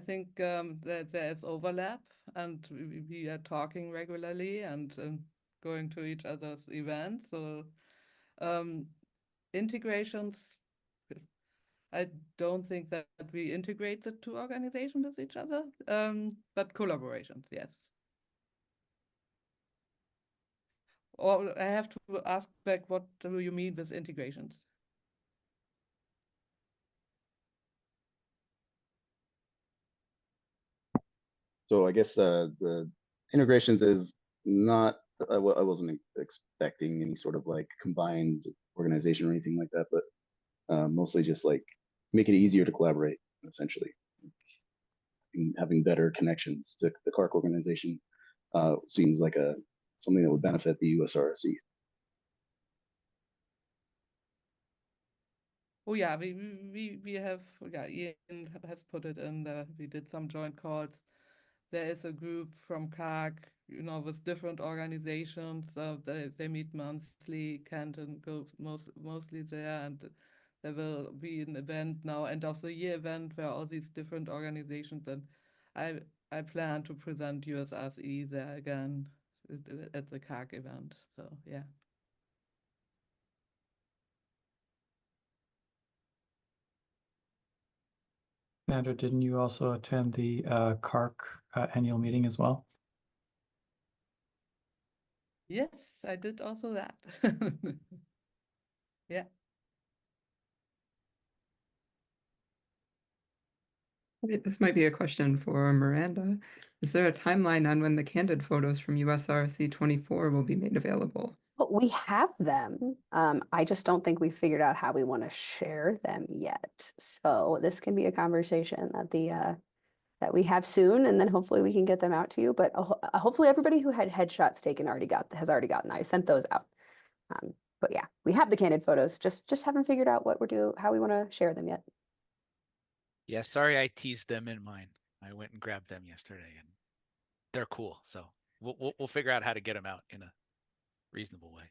think that there is overlap, and we are talking regularly and going to each other's events. So integrations, I don't think that we integrate the two organizations with each other, but collaborations, yes. Or I have to ask back, what do you mean with integrations? So I guess the integrations is not, I wasn't expecting any sort of like combined organization or anything like that, but mostly just like make it easier to collaborate, essentially. And having better connections to the CARC organization seems like something that would benefit the US-RSE. Oh yeah, we have, yeah, Ian has put it in the, we did some joint calls. There is a group from CAG, with different organizations. They meet monthly. Canton goes mostly there, and there will be an event now, end of the year event, where all these different organizations, and I plan to present US-RSE there again at the CAG event. So yeah. Sandra, didn't you also attend the CARC annual meeting as well? Yes, I did also that. Yeah. This might be a question for Miranda. Is there a timeline on when the candid photos from US-RSE 24 will be made available? But we have them. I just don't think we figured out how we want to share them yet. So this can be a conversation that we have soon, and then hopefully we can get them out to you. But hopefully everybody who had headshots taken has already gotten that. I sent those out. But yeah, we have the candid photos. Just haven't figured out how we want to share them yet. Yeah, sorry I teased them in mine. I went and grabbed them yesterday, and they're cool. So we'll figure out how to get them out in a reasonable way.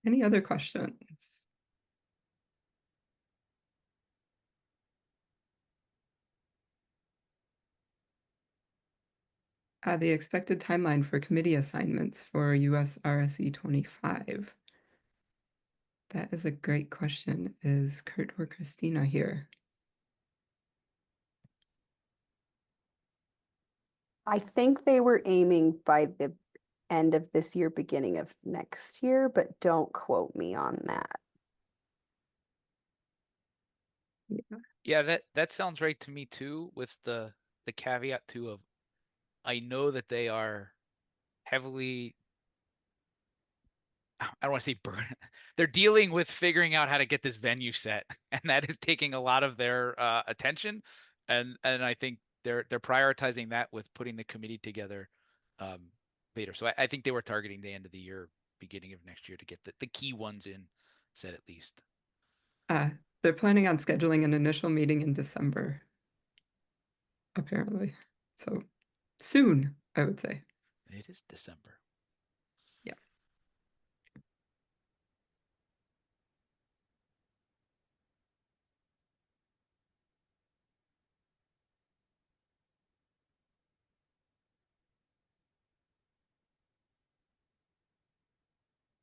Any other questions? The expected timeline for committee assignments for US-RSE 25. That is a great question. Is Kurt or Christina here? I think they were aiming by the end of this year, beginning of next year, but don't quote me on that. Yeah, that sounds right to me too, with the caveat too of I know that they are heavily, I don't want to say burn. They're dealing with figuring out how to get this venue set, and that is taking a lot of their attention. And I think they're prioritizing that with putting the committee together later. So I think they were targeting the end of the year, beginning of next year to get the key ones in, said at least. They're planning on scheduling an initial meeting in December, apparently. So soon, I would say. It is December. Yeah.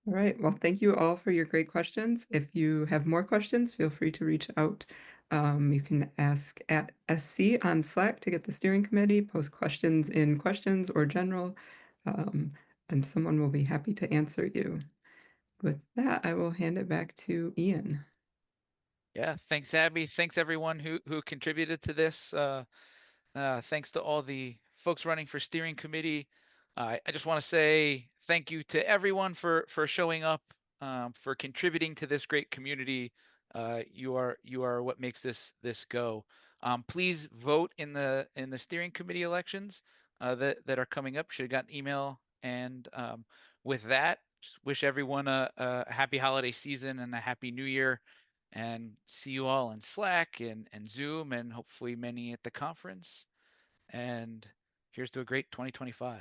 All right. Well, thank you all for your great questions. If you have more questions, feel free to reach out. You can ask at SC on Slack to get the steering committee, post questions in questions or general, and someone will be happy to answer you. With that, I will hand it back to Ian. Yeah, thanks, Abby. Thanks everyone who contributed to this. Thanks to all the folks running for steering committee. I just want to say thank you to everyone for showing up, for contributing to this great community. You are what makes this go. Please vote in the steering committee elections that are coming up. Should have gotten an email. And with that, just wish everyone a happy holiday season and a happy new year. And see you all in Slack and Zoom and hopefully many at the conference. And here's to a great 2025.